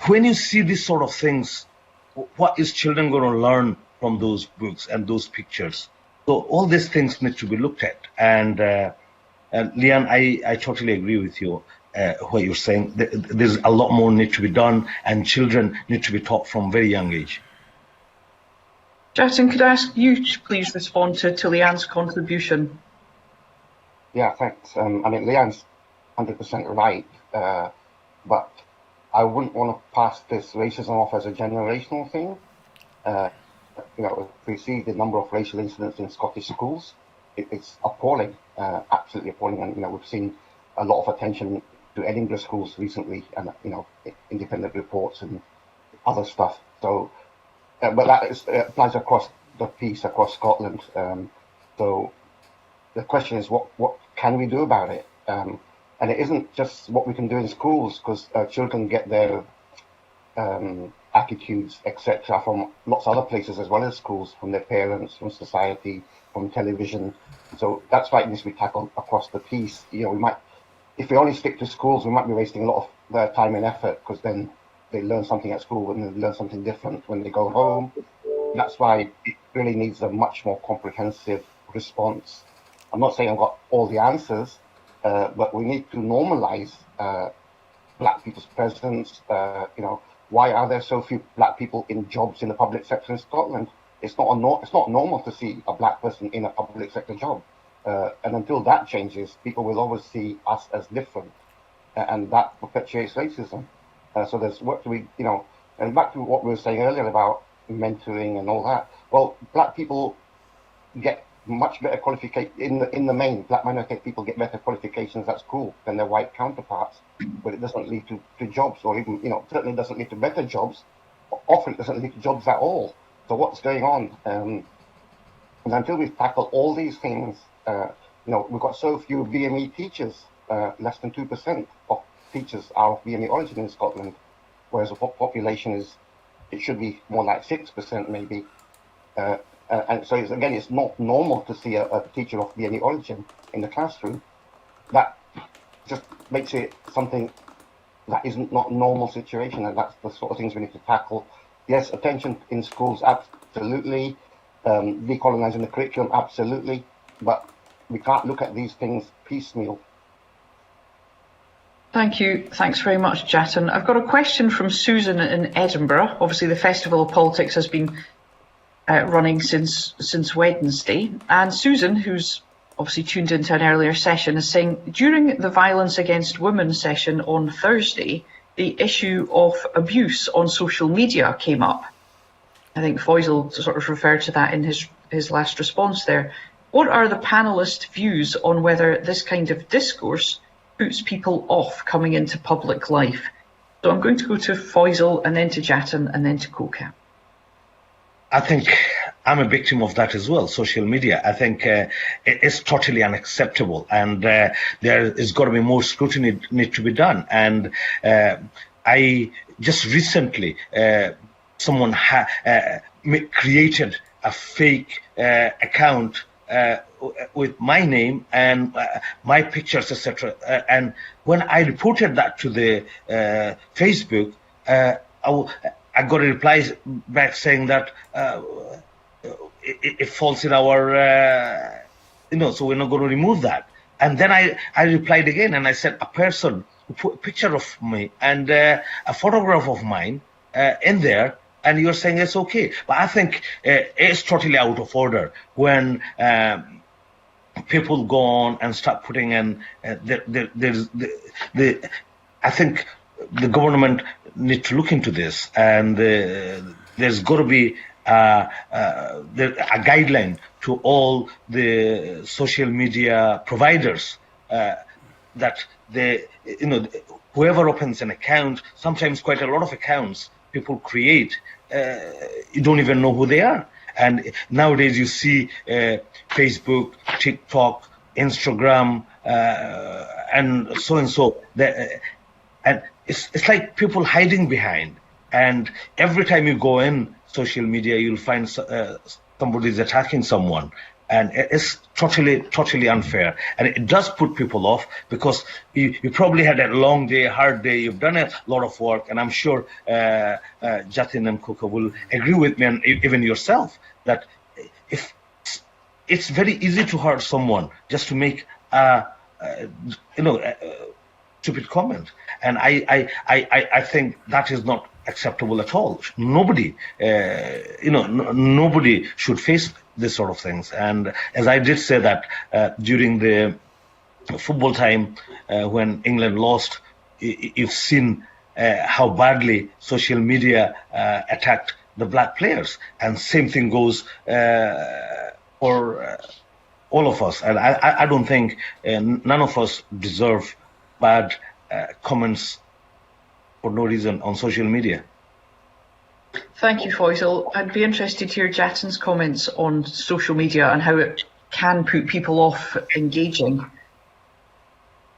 when you see these sort of things, what is children going to learn from those books and those pictures? So all these things need to be looked at. And Leanne, I totally agree with you, what you're saying. There's a lot more need to be done, and children need to be taught from very young age. Jatin, could I ask you to please respond to Leanne's contribution? Yeah, thanks. I mean, Leanne's 100% right, but I wouldn't want to pass this racism off as a generational thing. You know, if we see the number of racial incidents in Scottish schools, it's appalling, absolutely appalling. And, you know, we've seen a lot of attention to Edinburgh schools recently, and, you know, independent reports and other stuff. So, but that applies across the piece, across Scotland. So the question is, what can we do about it? And it isn't just what we can do in schools, because children get their attitudes, etc., from lots of other places as well as schools, from their parents, from society, from television. So that's why it needs to be tackled across the piece. You know, we might, if we only stick to schools, we might be wasting a lot of their time and effort, because then they learn something at school and they learn something different when they go home. That's why it really needs a much more comprehensive response. I'm not saying I've got all the answers, but we need to normalize black people's presence. You know, why are there so few black people in jobs in the public sector in Scotland? It's not normal to see a black person in a public sector job. And until that changes, people will always see us as different, and that perpetuates racism. So there's work to be, you know, and back to what we were saying earlier about mentoring and all that. Well, black people get much better qualification in the main. Black minority people get better qualifications at school than their white counterparts, but it doesn't lead to jobs, or even, you know, certainly doesn't lead to better jobs. Often it doesn't lead to jobs at all. So what's going on? And until we tackle all these things, you know, we've got so few BME teachers. Less than 2% of teachers are of BME origin in Scotland, whereas the population it should be more like 6% maybe. And so it's not normal to see a teacher of BME origin in the classroom. That just makes it something that isn't not a normal situation, and that's the sort of things we need to tackle. Yes, attention in schools, absolutely. Decolonizing the curriculum, absolutely. But we can't look at these things piecemeal. Thank you. Thanks very much, Jatin. I've got a question from Susan in Edinburgh. Obviously, the Festival of Politics has been running since Wednesday. And Susan, who's obviously tuned into an earlier session, is saying, during the Violence Against Women session on Thursday, the issue of abuse on social media came up. I think Faisal sort of referred to that in his last response there. What are the panelist views on whether this kind of discourse puts people off coming into public life? So I'm going to go to Faisal, and then to Jatin, and then to Koka. I think I'm a victim of that as well, social media. I think it's totally unacceptable, and there is got to be more scrutiny need to be done. And I just recently, someone created a fake account with my name and my pictures, etc. And when I reported that to the Facebook, I got a reply back saying that it falls in our, so we're not going to remove that. And then I replied again, and I said, a person who put a picture of me and a photograph of mine in there, and you're saying it's okay. But I think it's totally out of order when people go on and start putting in, I think the government need to look into this, and there's got to be a guideline to all the social media providers that whoever opens an account, sometimes quite a lot of accounts people create, you don't even know who they are. And nowadays you see Facebook, TikTok, Instagram, and so. And it's like people hiding behind. And every time you go in social media, you'll find somebody's attacking someone. And it's totally unfair. And it does put people off because you probably had a long day, hard day, you've done a lot of work, and I'm sure Jatin and Kuka will agree with me, and even yourself, that if it's very easy to hurt someone just to make a stupid comment. And I think that is not acceptable at all. Nobody, nobody should face this sort of things. And as I did say that during the football time when England lost, you've seen how badly social media attacked the black players, and same thing goes for all of us. And I don't think none of us deserve bad comments for no reason on social media. Thank you, Faisal. I'd be interested to hear Jatin's comments on social media and how it can put people off engaging.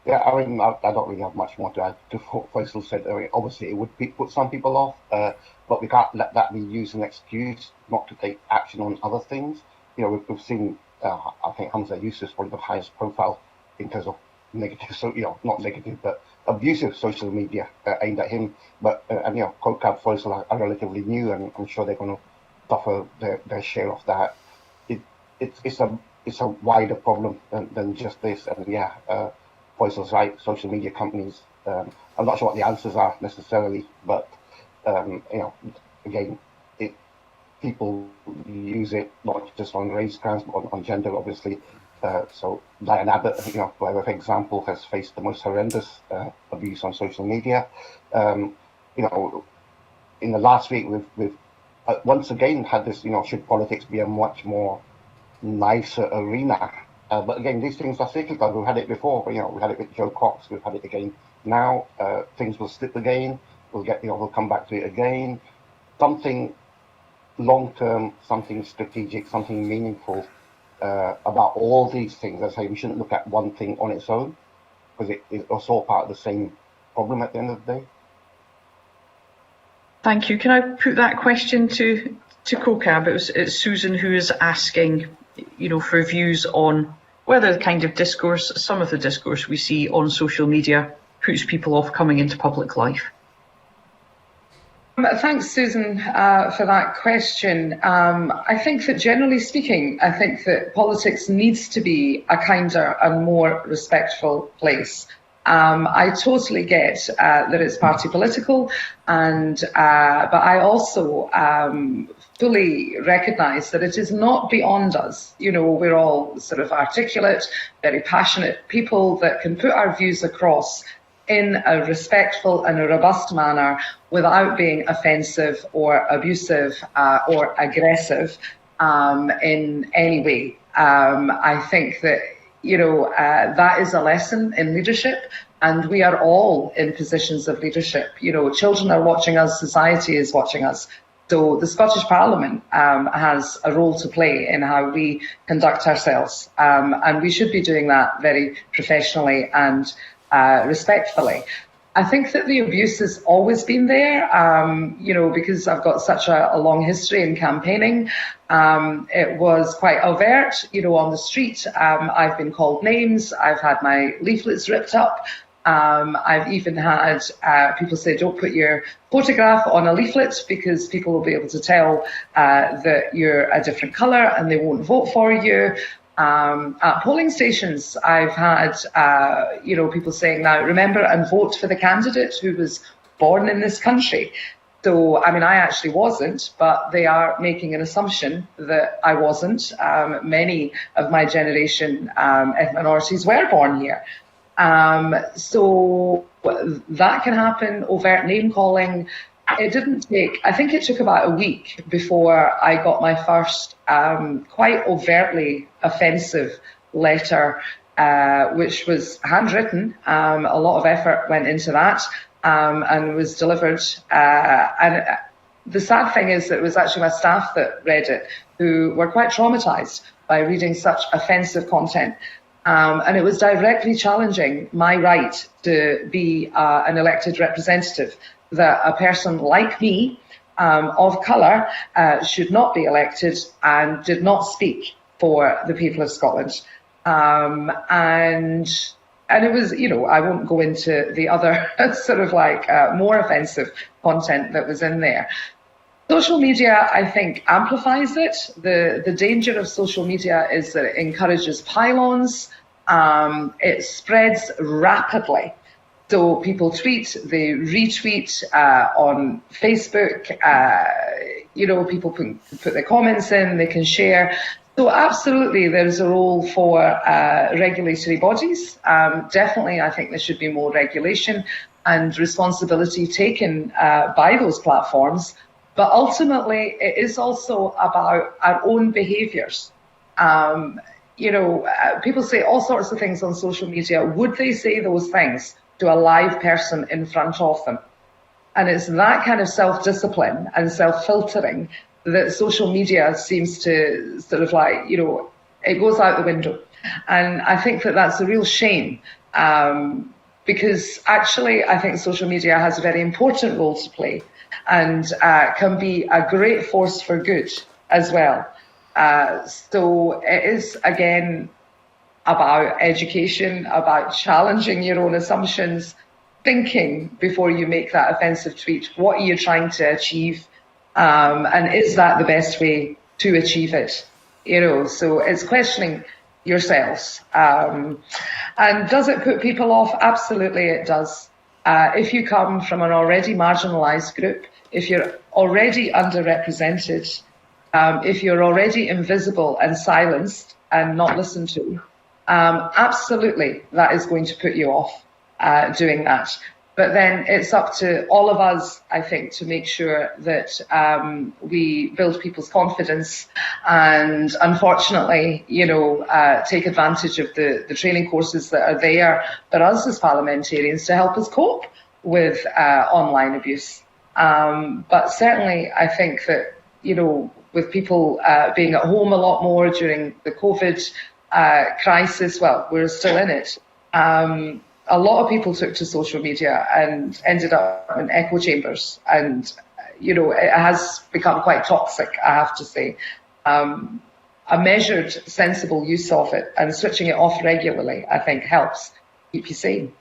Yeah, I mean, I don't really have much more to add to what Faisal said. I mean, obviously, it would put some people off, but we can't let that be used as an excuse not to take action on other things. You know, we've seen, I think Hamza Yusuf is probably the highest profile in terms of negative, so not negative, but abusive social media aimed at him. But and COCAB, Faisal are relatively new, and I'm sure they're going to suffer their share of that. It's a wider problem than just this. And Faisal's right. Social media companies. I'm not sure what the answers are necessarily, but again, people use it not just on race grounds, but on gender, obviously. So Diane Abbott, for example, has faced the most horrendous abuse on social media. In the last week, we've once again had this, should politics be a much more nicer arena? But again, these things are cyclical. We've had it before. We had it with Joe Cox. We've had it again now. Things will slip again. We'll come back to it again. Something long-term, something strategic, something meaningful about all these things. I say we shouldn't look at one thing on its own, because it's all part of the same problem at the end of the day. Thank you. Can I put that question to COCAB? It's Susan who is asking, for views on whether the kind of discourse, some of the discourse we see on social media puts people off coming into public life. Thanks, Susan, for that question. I think that generally speaking, I think that politics needs to be a kinder and more respectful place. I totally get that it's party political, but I also fully recognise that it is not beyond us. We're all sort of articulate, very passionate people that can put our views across in a respectful and a robust manner without being offensive or abusive or aggressive in any way. I think that that is a lesson in leadership, and we are all in positions of leadership. Children are watching us, society is watching us. So the Scottish Parliament has a role to play in how we conduct ourselves, and we should be doing that very professionally and respectfully. I think that the abuse has always been there, because I've got such a long history in campaigning. It was quite overt, on the street. I've been called names. I've had my leaflets ripped up. I've even had people say, don't put your photograph on a leaflet because people will be able to tell that you're a different colour and they won't vote for you. At polling stations, I've had, people saying, now remember and vote for the candidate who was born in this country. So, I actually wasn't, but they are making an assumption that I wasn't. Many of my generation, ethnic minorities were born here. So that can happen, overt name calling. It didn't take, I think it took about a week before I got my first quite overtly offensive letter, which was handwritten. A lot of effort went into that and was delivered. And the sad thing is that it was actually my staff that read it, who were quite traumatised by reading such offensive content. And it was directly challenging my right to be an elected representative, that a person like me, of colour, should not be elected and did not speak for the people of Scotland. And it was, I won't go into the other sort of like more offensive content that was in there. Social media, I think, amplifies it. The danger of social media is that it encourages pylons. It spreads rapidly. So people tweet, they retweet on Facebook, people put their comments in, they can share. So absolutely, there's a role for regulatory bodies. Definitely, I think there should be more regulation and responsibility taken by those platforms. But ultimately, it is also about our own behaviours. People say all sorts of things on social media. Would they say those things to a live person in front of them? And it's that kind of self-discipline and self-filtering that social media seems to sort of like, it goes out the window. And I think that that's a real shame, because actually I think social media has a very important role to play and can be a great force for good as well. So it is, again, about education, about challenging your own assumptions, thinking before you make that offensive tweet. What are you trying to achieve? And is that the best way to achieve it? So it's questioning yourselves. And does it put people off? Absolutely it does. If you come from an already marginalised group, if you're already underrepresented, if you're already invisible and silenced and not listened to, absolutely that is going to put you off doing that. But then it's up to all of us, I think, to make sure that we build people's confidence and, unfortunately, take advantage of the training courses that are there for us as parliamentarians to help us cope with online abuse. But certainly, I think that, with people being at home a lot more during the COVID crisis, well, we're still in it. A lot of people took to social media and ended up in echo chambers, and it has become quite toxic, I have to say. A measured, sensible use of it and switching it off regularly, I think, helps keep you sane.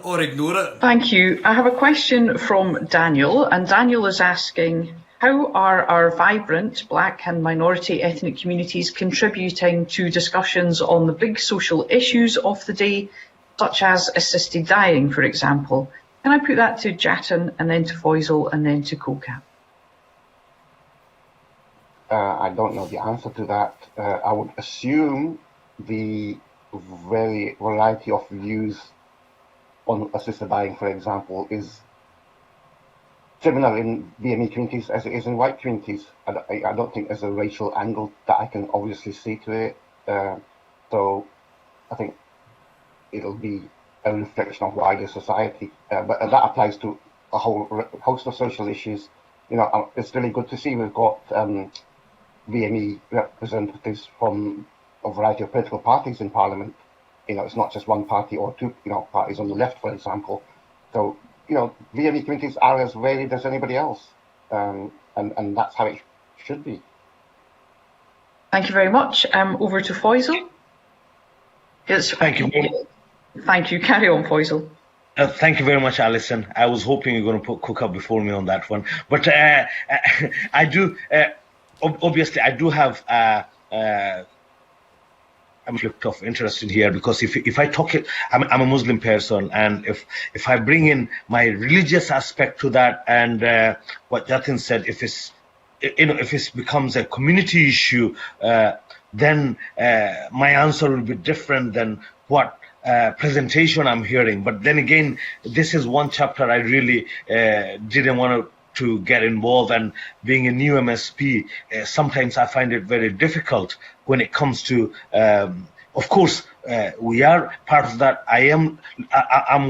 Or ignore it. Thank you. I have a question from Daniel, and Daniel is asking, how are our vibrant Black and minority ethnic communities contributing to discussions on the big social issues of the day, such as assisted dying, for example? Can I put that to Jatin, and then to Faisal, and then to COCAP? I don't know the answer to that. I would assume the very variety of views on assisted dying, for example, is similar in BME communities as it is in white communities. I don't think there's a racial angle that I can obviously see to it. So I think it'll be a reflection of wider society. But that applies to a whole host of social issues. It's really good to see we've got BME representatives from a variety of political parties in Parliament. It's not just one party or two, parties on the left, for example. So, VME communities are as varied as anybody else. And that's how it should be. Thank you very much. Over to Faisal. Yes. Thank you. Thank you. Carry on, Faisal. Thank you very much, Alison. I was hoping you're going to put Cook up before me on that one. But I do, obviously, I do have I'm a bit of interest in here, because if I talk it, I'm a Muslim person, and if I bring in my religious aspect to that, and what Jatin said, if it becomes a community issue, then my answer will be different than what presentation I'm hearing. But then again, this is one chapter I really didn't want to get involved, and being a new MSP, sometimes I find it very difficult when it comes to, of course, we are part of that. I'm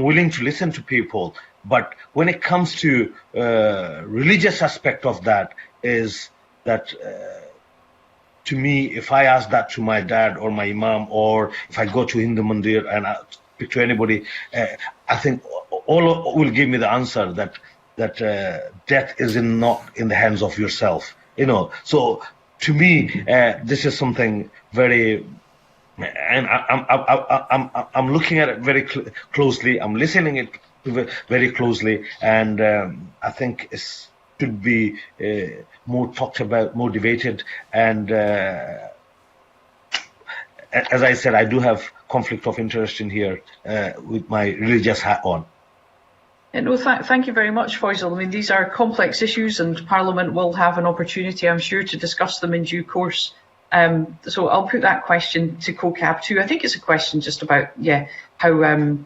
willing to listen to people, but when it comes to religious aspect of that, is that to me, if I ask that to my dad or my imam, or if I go to Hindu mandir and I speak to anybody, I think all will give me the answer that death is not in the hands of yourself. So to me, this is something very, and I'm looking at it very closely. I'm listening it very closely, and I think it should be more talked about, more debated, and as I said, I do have conflict of interest in here with my religious hat on. No, thank you very much, Faisal. I mean, these are complex issues, and Parliament will have an opportunity, I'm sure, to discuss them in due course. So I'll put that question to CoCab too. I think it's a question just about, how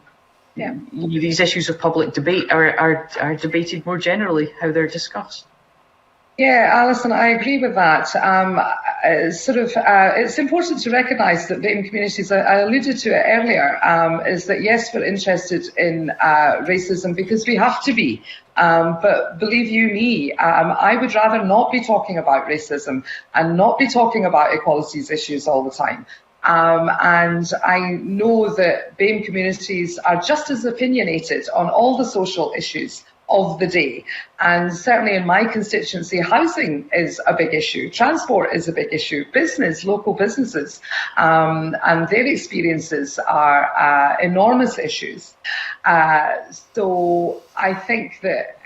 these issues of public debate are debated more generally, how they're discussed. Yeah, Alison, I agree with that. It's important to recognise that BAME communities, I alluded to it earlier, is that yes, we're interested in racism because we have to be. But believe you me, I would rather not be talking about racism and not be talking about equalities issues all the time. And I know that BAME communities are just as opinionated on all the social issues of the day. And certainly in my constituency, housing is a big issue, transport is a big issue, business, local businesses, and their experiences are enormous issues. So I think that,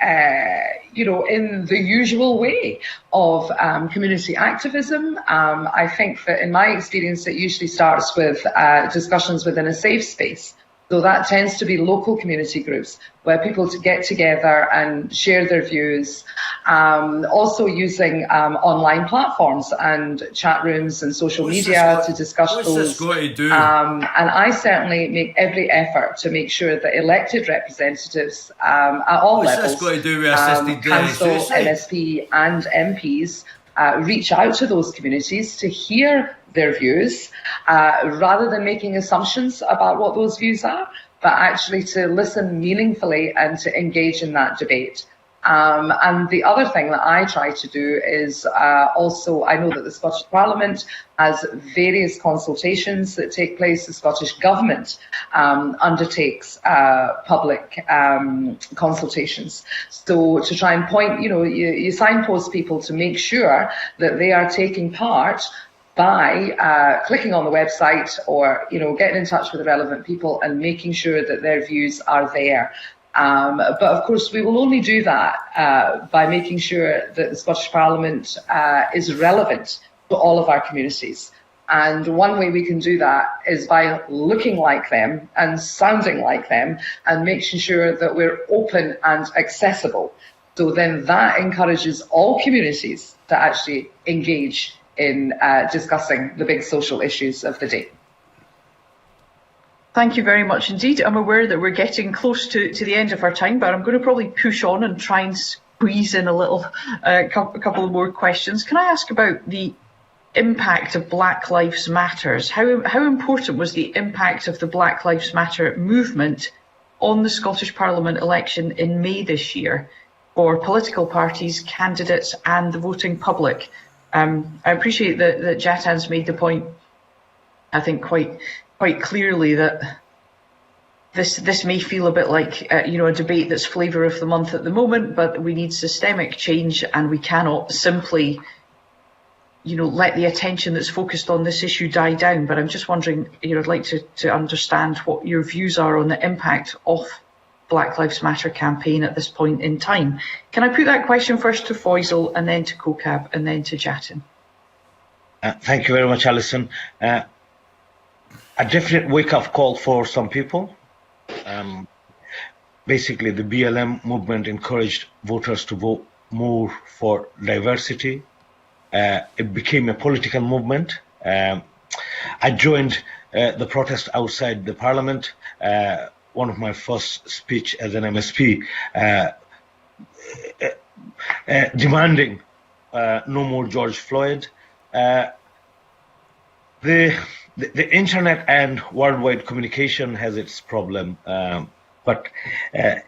in the usual way of community activism, I think that in my experience, it usually starts with discussions within a safe space. So that tends to be local community groups where people get together and share their views, also using online platforms and chat rooms and social media to discuss those. What's this got to do? And I certainly make every effort to make sure that elected representatives at all levels, What's this got to do with assisted council, suicide? MSP and MPs, reach out to those communities to hear their views, rather than making assumptions about what those views are, but actually to listen meaningfully and to engage in that debate. And the other thing that I try to do is also, I know that the Scottish Parliament has various consultations that take place. The Scottish Government undertakes public consultations. So to try and point, you signpost people to make sure that they are taking part by clicking on the website or, getting in touch with the relevant people and making sure that their views are there. But of course, we will only do that by making sure that the Scottish Parliament is relevant to all of our communities. And one way we can do that is by looking like them and sounding like them and making sure that we're open and accessible. So then that encourages all communities to actually engage in discussing the big social issues of the day. Thank you very much indeed. I'm aware that we're getting close to the end of our time, but I'm going to probably push on and try and squeeze in a couple of more questions. Can I ask about the impact of Black Lives Matters? How important was the impact of the Black Lives Matter movement on the Scottish Parliament election in May this year for political parties, candidates and the voting public? I appreciate that Jatan's made the point, I think, quite clearly that this may feel a bit like a debate that's flavour of the month at the moment, but we need systemic change and we cannot simply let the attention that's focused on this issue die down. But I'm just wondering, I'd like to understand what your views are on the impact of Black Lives Matter campaign at this point in time. Can I put that question first to Faisal and then to CoCab and then to Jatan? Thank you very much, Alison. A definite wake-up call for some people. Basically, the BLM movement encouraged voters to vote more for diversity. It became a political movement. I joined the protest outside the Parliament. One of my first speech as an MSP, demanding no more George Floyd. The internet and worldwide communication has its problem, but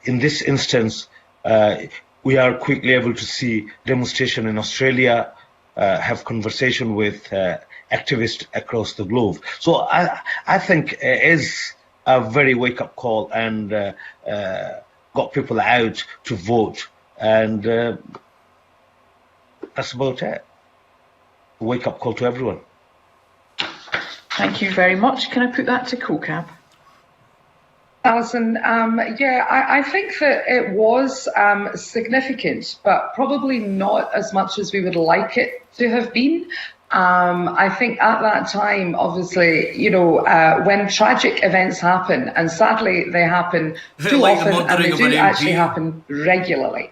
in this instance, we are quickly able to see demonstration in Australia, have conversation with activists across the globe. So I think it is a very wake-up call and got people out to vote, and that's about it. wake-up call to everyone. Thank you very much. Can I put that to CoCab? Alison, yeah, I think that it was significant, but probably not as much as we would like it to have been. I think at that time, obviously, you know, when tragic events happen, and sadly they happen too like often, and they do actually happen regularly.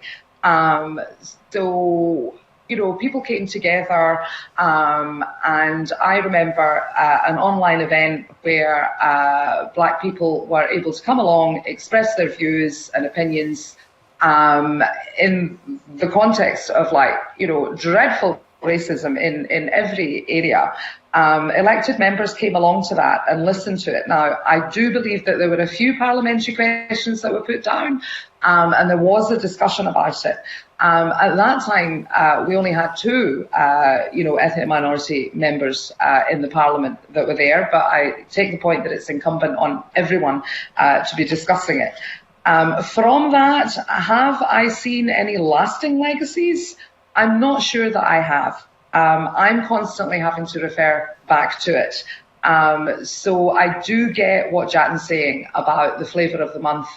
So, you know, people came together, and I remember an online event where Black people were able to come along, express their views and opinions in the context of, like, you know, dreadful racism in every area. Elected members came along to that and listened to it. Now, I do believe that there were a few parliamentary questions that were put down, and there was a discussion about it. At that time, we only had two, you know, ethnic minority members in the Parliament that were there, but I take the point that it's incumbent on everyone to be discussing it. From that, have I seen any lasting legacies? I'm not sure that I have. I'm constantly having to refer back to it. So I do get what Jatin's saying about the flavour of the month.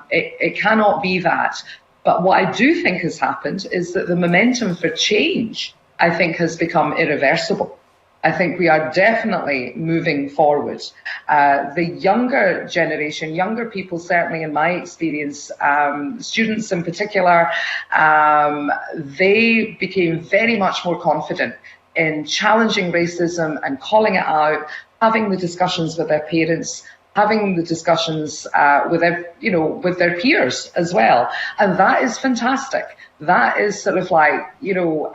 It cannot be that. But what I do think has happened is that the momentum for change, I think, has become irreversible. I think we are definitely moving forward. The younger generation, younger people, certainly in my experience, students in particular, they became very much more confident in challenging racism and calling it out, having the discussions with their parents, having the discussions with their, you know, with their peers as well. And that is fantastic. That is sort of like, you know,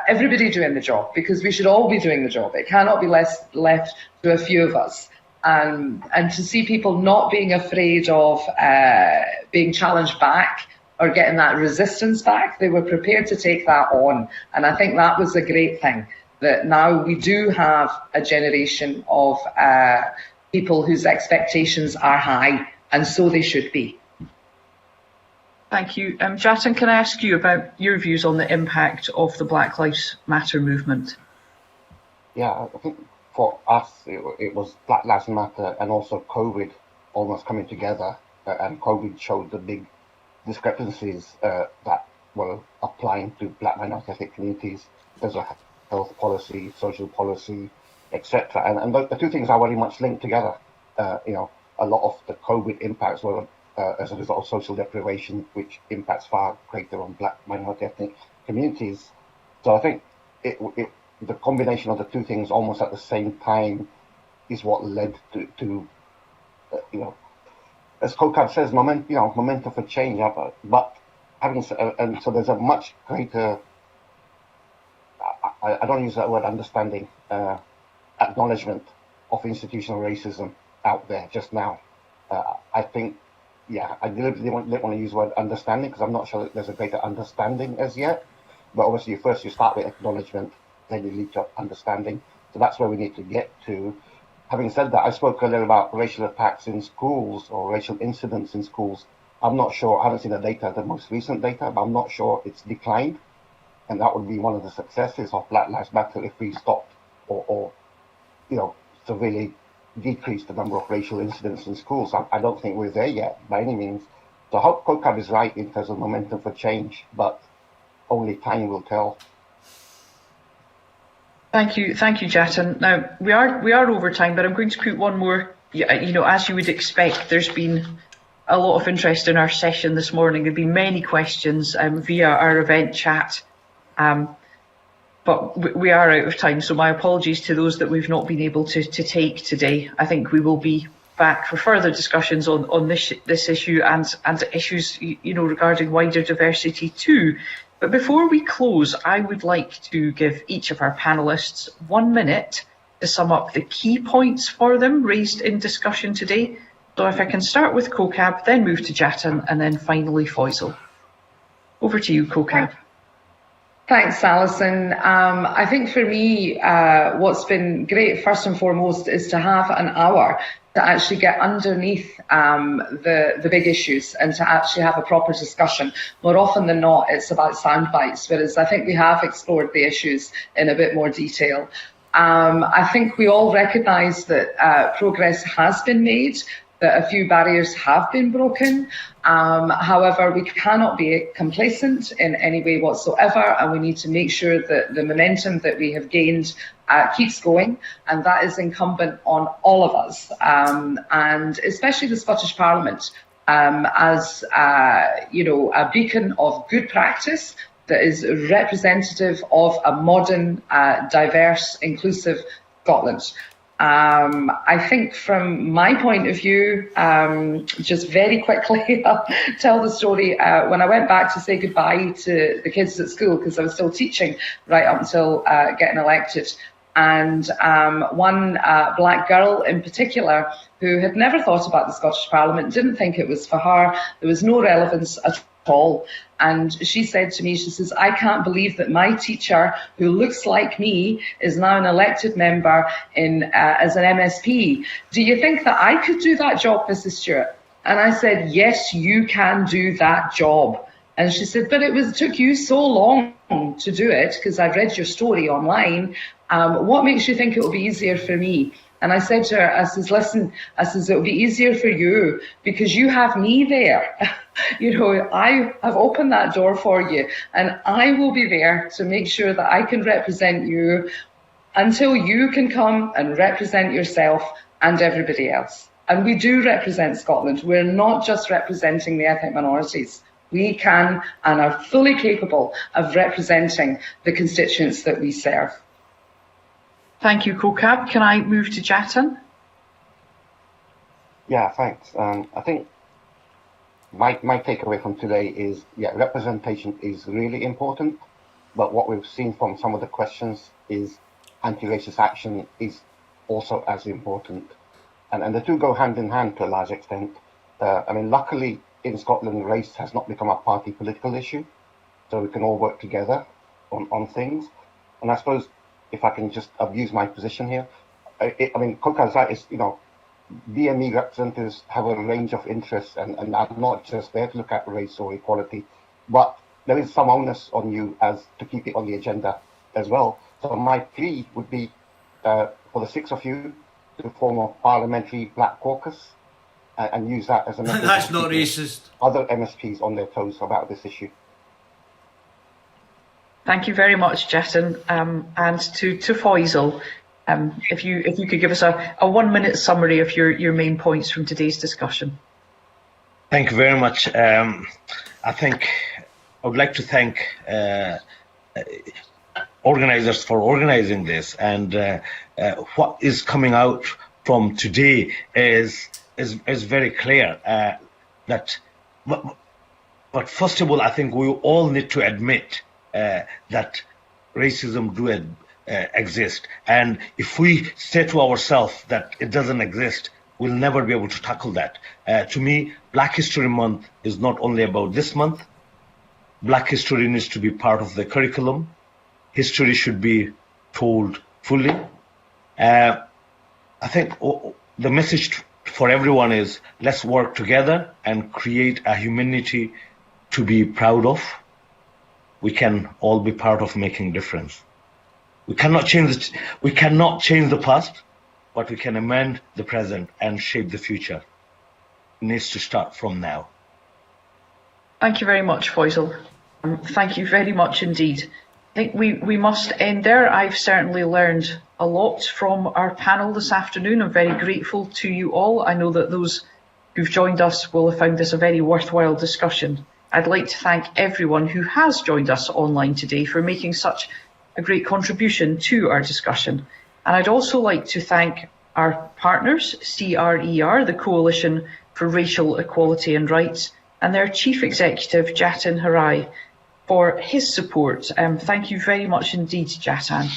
everybody doing the job, because we should all be doing the job. It cannot be left to a few of us. And to see people not being afraid of being challenged back or getting that resistance back, they were prepared to take that on. And I think that was a great thing, that now we do have a generation of people whose expectations are high, and so they should be. Thank you. Jatin, can I ask you about your views on the impact of the Black Lives Matter movement? Yeah, I think for us, it was Black Lives Matter and also COVID almost coming together, and COVID showed the big discrepancies that were applying to Black minority ethnic communities. There's a health policy, social policy, etc. And the two things are very much linked together. You know, a lot of the COVID impacts were as a result of social deprivation, which impacts far greater on Black minority ethnic communities. So I think the combination of the two things almost at the same time is what led to you know, as CoCab says, momentum for change. But having and so there's a much greater, I don't use that word, understanding, acknowledgement of institutional racism out there just now. I think, yeah, I didn't want to use the word understanding because I'm not sure that there's a greater understanding as yet. But obviously, first you start with acknowledgement, then you lead to understanding. So that's where we need to get to. Having said that, I spoke earlier about racial attacks in schools or racial incidents in schools. I'm not sure, I haven't seen the data, the most recent data, but I'm not sure it's declined. And that would be one of the successes of Black Lives Matter if we stopped or you know, severely decrease the number of racial incidents in schools. I don't think we're there yet by any means. So I hope CoCab is right in terms of momentum for change, but only time will tell. Thank you, Jatin. Now we are over time, but I'm going to put one more. You know, as you would expect, there's been a lot of interest in our session this morning. There've been many questions via our event chat. But we are out of time, so my apologies to those that we've not been able to take today. I think we will be back for further discussions on this issue and issues, you know, regarding wider diversity too. But before we close, I would like to give each of our panellists 1 minute to sum up the key points for them raised in discussion today. So if I can start with CoCab, then move to Jatin, and then finally Faisal. Over to you, CoCab. Thanks, Alison. I think for me, what's been great, first and foremost, is to have an hour to actually get underneath the big issues and to actually have a proper discussion. More often than not, it's about sound bites, whereas I think we have explored the issues in a bit more detail. I think we all recognise that progress has been made, that a few barriers have been broken. However, we cannot be complacent in any way whatsoever, and we need to make sure that the momentum that we have gained keeps going, and that is incumbent on all of us, and especially the Scottish Parliament, as a beacon of good practice that is representative of a modern, diverse, inclusive Scotland. I think from my point of view, just very quickly, I'll tell the story. When I went back to say goodbye to the kids at school, because I was still teaching right up until getting elected, and one black girl in particular who had never thought about the Scottish Parliament, didn't think it was for her, there was no relevance at all. And she said to me, she says, I can't believe that my teacher, who looks like me, is now an elected member as an MSP. Do you think that I could do that job, Mrs. Stewart? And I said, yes, you can do that job. And she said, but it took you so long to do it, because I've read your story online. What makes you think it will be easier for me? And I said to her, I says, listen, I says, it'll be easier for you because you have me there. I have opened that door for you, and I will be there to make sure that I can represent you until you can come and represent yourself and everybody else. And we do represent Scotland. We're not just representing the ethnic minorities. We can and are fully capable of representing the constituents that we serve. Thank you, CoCab. Can I move to Jatin? Yeah, thanks. I think my takeaway from today is, representation is really important, but what we've seen from some of the questions is anti-racist action is also as important. And the two go hand in hand to a large extent. Luckily in Scotland, race has not become a party political issue, so we can all work together on things. And I suppose, if I can just abuse my position here, CoCab's right, is, DME representatives have a range of interests and are not just there to look at race or equality, but there is some onus on you as to keep it on the agenda as well. So my plea would be for the 6 of you to form a parliamentary black caucus and use that as a method. That's not racist. Other MSPs on their toes about this issue. Thank you very much, Jatin. And to Faisal, if you could give us a 1-minute summary of your main points from today's discussion. Thank you very much. I think I would like to thank organisers for organising this, and what is coming out from today is very clear. But first of all, I think we all need to admit that racism do exist, and if we say to ourselves that it doesn't exist, we'll never be able to tackle that. To me, Black History Month is not only about this month. Black history needs to be part of the curriculum. History should be told fully. I think the message for everyone is, let's work together and create a humanity to be proud of. We can all be part of making difference. We cannot change the past, but we can amend the present and shape the future. It needs to start from now. Thank you very much, Faisal. Thank you very much indeed. I think we must end there. I've certainly learned a lot from our panel this afternoon. I'm very grateful to you all. I know that those who've joined us will have found this a very worthwhile discussion. I'd like to thank everyone who has joined us online today for making such a great contribution to our discussion. And I'd also like to thank our partners, CRER, the Coalition for Racial Equality and Rights, and their Chief Executive, Jatin Harai, for his support. Thank you very much indeed, Jatin.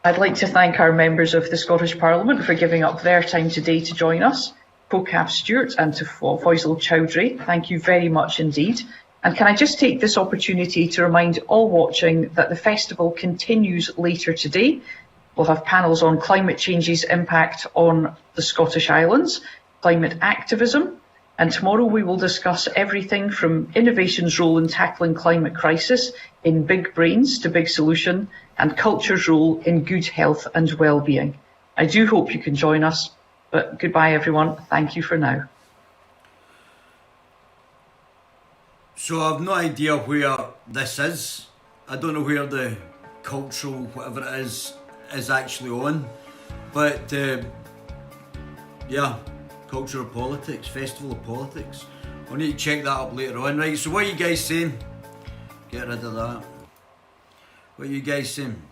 I'd like to thank our members of the Scottish Parliament for giving up their time today to join us. CoCab Stewart and to Faisal Chowdhury, thank you very much indeed. And can I just take this opportunity to remind all watching that the festival continues later today. We'll have panels on climate change's impact on the Scottish Islands, climate activism, and tomorrow we will discuss everything from innovation's role in tackling climate crisis, in big brains to big solution, and culture's role in good health and well-being. I do hope you can join us, but goodbye everyone, thank you for now. So I've no idea where this is. I don't know where the cultural whatever it is actually on. But yeah, culture of politics, festival of politics. I'll need to check that up later on. Right, so what are you guys saying? Get rid of that. What are you guys saying?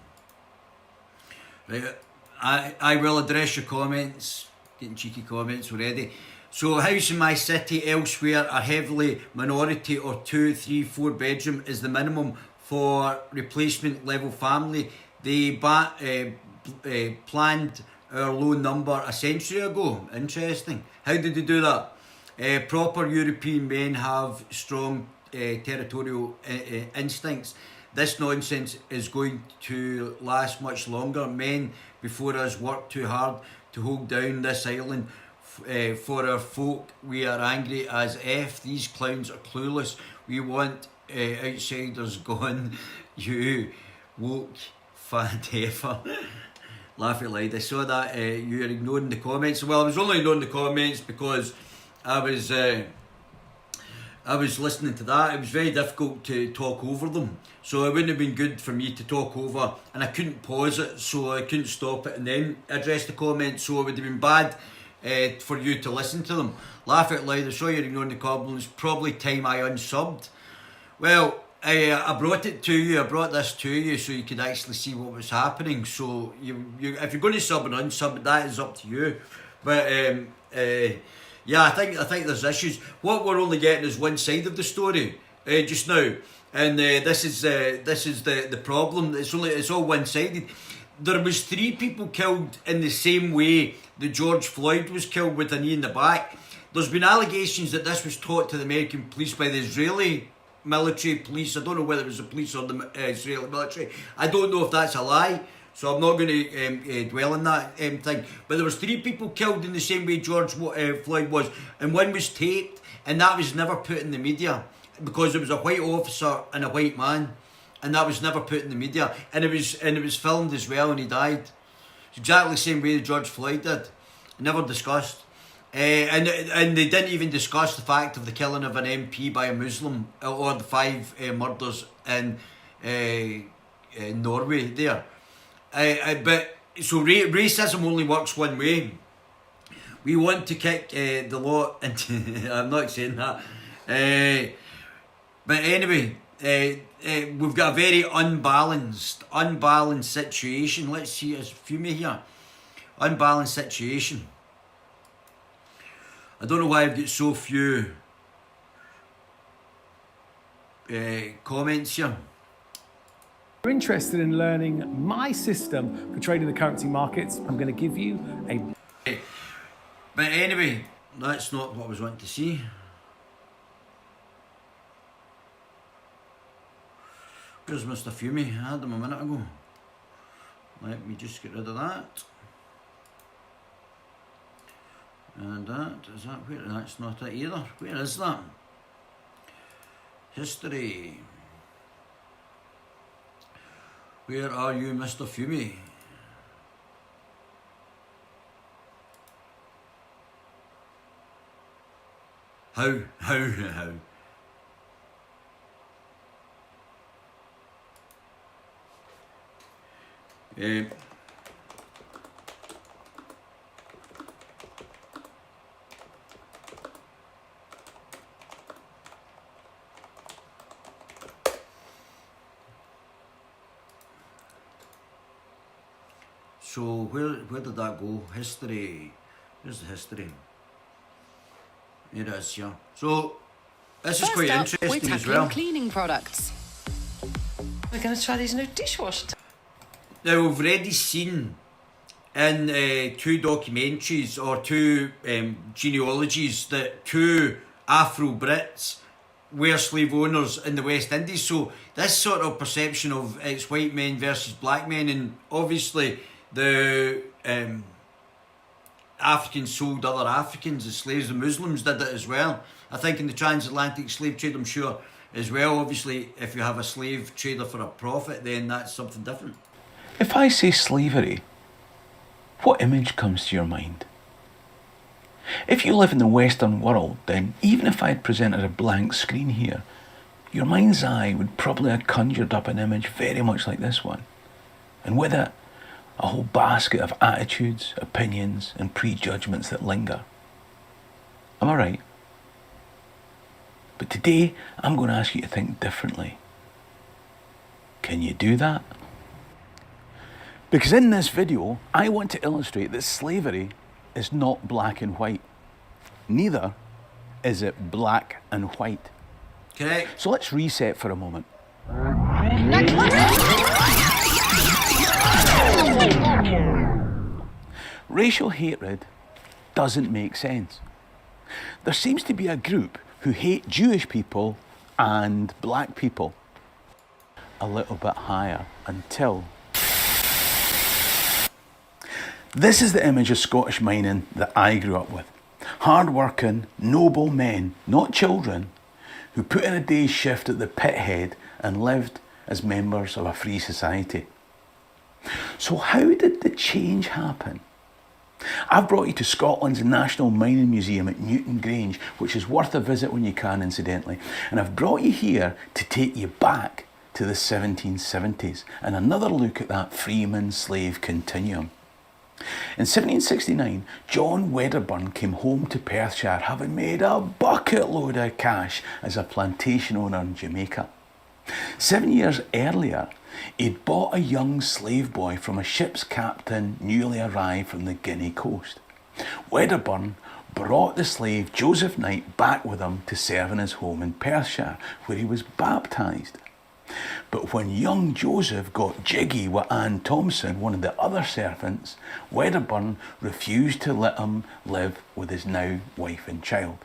Right, I will address your comments. Getting cheeky comments already. So house in my city elsewhere are heavily minority or 2, 3, 4 bedroom is the minimum for replacement level family. They planned our low number a century ago. Interesting. How did they do that? Proper European men have strong territorial instincts. This nonsense is going to last much longer. Men before us worked too hard to hold down this island. For our folk, we are angry as F. These clowns are clueless. We want outsiders gone. You woke fat heifer. Laugh out loud. I saw that you are ignoring the comments. Well, I was only ignoring the comments because I was listening to that. It was very difficult to talk over them. So it wouldn't have been good for me to talk over, and I couldn't pause it, so I couldn't stop it and then address the comments. So it would have been bad for you to listen to them. Laugh out loud. I saw you're ignoring the comments. Probably time I unsubbed. Well, I brought it to you. I brought this to you so you could actually see what was happening. So you if you're going to sub and unsub, that is up to you. But yeah, I think there's issues. What we're only getting is one side of the story just now, and this is the problem. It's all one sided. There was 3 people killed in the same way that George Floyd was killed, with a knee in the back. There's been allegations that this was taught to the American police by the Israeli military police. I don't know whether it was the police or the Israeli military. I don't know if that's a lie, so I'm not going to dwell on that thing. But there was 3 people killed in the same way George Floyd was, and one was taped, and that was never put in the media because it was a white officer and a white man, and that was never put in the media, and it was filmed as well, and he died. It's exactly the same way that George Floyd did. Never discussed. And they didn't even discuss the fact of the killing of an MP by a Muslim, or the 5 murders in Norway there. But so racism only works one way. We want to kick the law into... I'm not saying that. But anyway, we've got a very unbalanced situation. Let's see, there's Fume here. Unbalanced situation. I don't know why I've got so few comments here. If you're interested in learning my system for trading the currency markets, I'm going to give you a... But anyway, that's not what I was wanting to see. Where's Mr. Fume? I had him a minute ago. Let me just get rid of that. And that, is that where? That's not it either. Where is that? History. Where are you, Mr. Fume? How? So where did that go? History. Where's the history? Here it is, yeah. So this is quite interesting as well. Cleaning products. We're going to try these new dishwasher. Now we've already seen in 2 documentaries or 2 genealogies that 2 Afro-Brits were slave owners in the West Indies. So this sort of perception of it's white men versus black men, and obviously the Africans sold other Africans as slaves. The Muslims did it as well. I think in the transatlantic slave trade, I'm sure as well. Obviously, if you have a slave trader for a profit, then that's something different. If I say slavery, what image comes to your mind? If you live in the Western world, then even if I had presented a blank screen here, your mind's eye would probably have conjured up an image very much like this one. And with it, a whole basket of attitudes, opinions, and prejudgments that linger. Am I right? But today, I'm going to ask you to think differently. Can you do that? Because in this video, I want to illustrate that slavery is not black and white. Neither is it black and white. Correct. So let's reset for a moment. Racial hatred doesn't make sense. There seems to be a group who hate Jewish people and black people a little bit higher until... This is the image of Scottish mining that I grew up with. Hard-working, noble men, not children, who put in a day's shift at the pit head and lived as members of a free society. So how did the change happen? I've brought you to Scotland's National Mining Museum at Newton Grange, which is worth a visit when you can, incidentally. And I've brought you here to take you back to the 1770s and another look at that freeman-slave continuum. In 1769, John Wedderburn came home to Perthshire having made a bucket load of cash as a plantation owner in Jamaica. 7 years earlier, he'd bought a young slave boy from a ship's captain newly arrived from the Guinea coast. Wedderburn brought the slave Joseph Knight back with him to serve in his home in Perthshire, where he was baptised. But when young Joseph got jiggy with Anne Thompson, one of the other servants, Wedderburn refused to let him live with his now wife and child.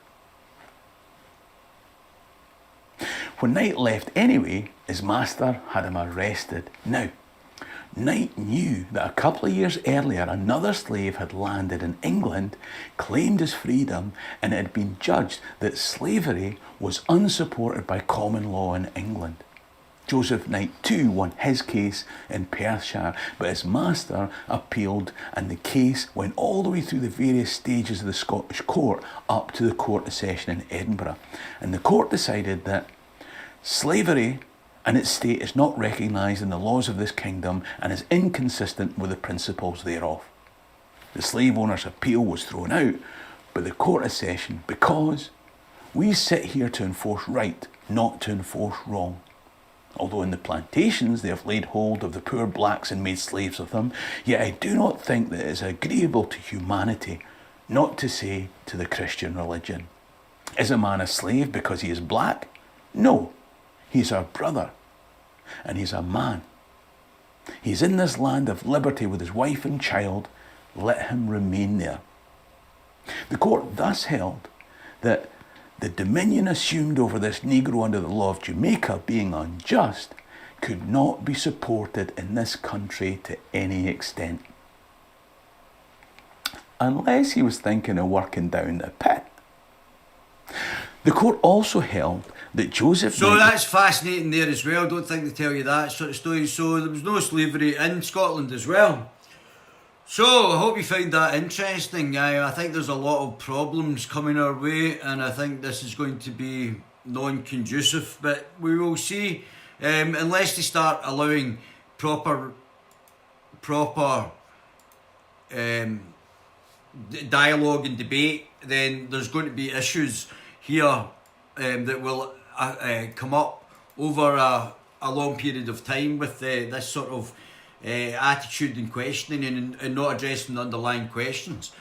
When Knight left anyway, his master had him arrested. Now, Knight knew that a couple of years earlier another slave had landed in England, claimed his freedom, and it had been judged that slavery was unsupported by common law in England. Joseph Knight too won his case in Perthshire, but his master appealed and the case went all the way through the various stages of the Scottish court up to the Court of Session in Edinburgh. And the court decided that slavery and its state is not recognised in the laws of this kingdom and is inconsistent with the principles thereof. The slave owner's appeal was thrown out by the Court of Session because we sit here to enforce right, not to enforce wrong. Although in the plantations they have laid hold of the poor blacks and made slaves of them, yet I do not think that it is agreeable to humanity, not to say to the Christian religion. Is a man a slave because he is black? No, he is our brother, and he is a man. He is in this land of liberty with his wife and child. Let him remain there. The court thus held that the dominion assumed over this Negro under the law of Jamaica, being unjust, could not be supported in this country to any extent. Unless he was thinking of working down the pit. The court also held that Joseph... So that's fascinating there as well. Don't think they tell you that sort of story. So there was no slavery in Scotland as well. So I hope you found that interesting. I think there's a lot of problems coming our way, and I think this is going to be non-conducive, but we will see. Unless they start allowing proper dialogue and debate, then there's going to be issues here that will come up over a long period of time with this sort of attitude and questioning and not addressing the underlying questions.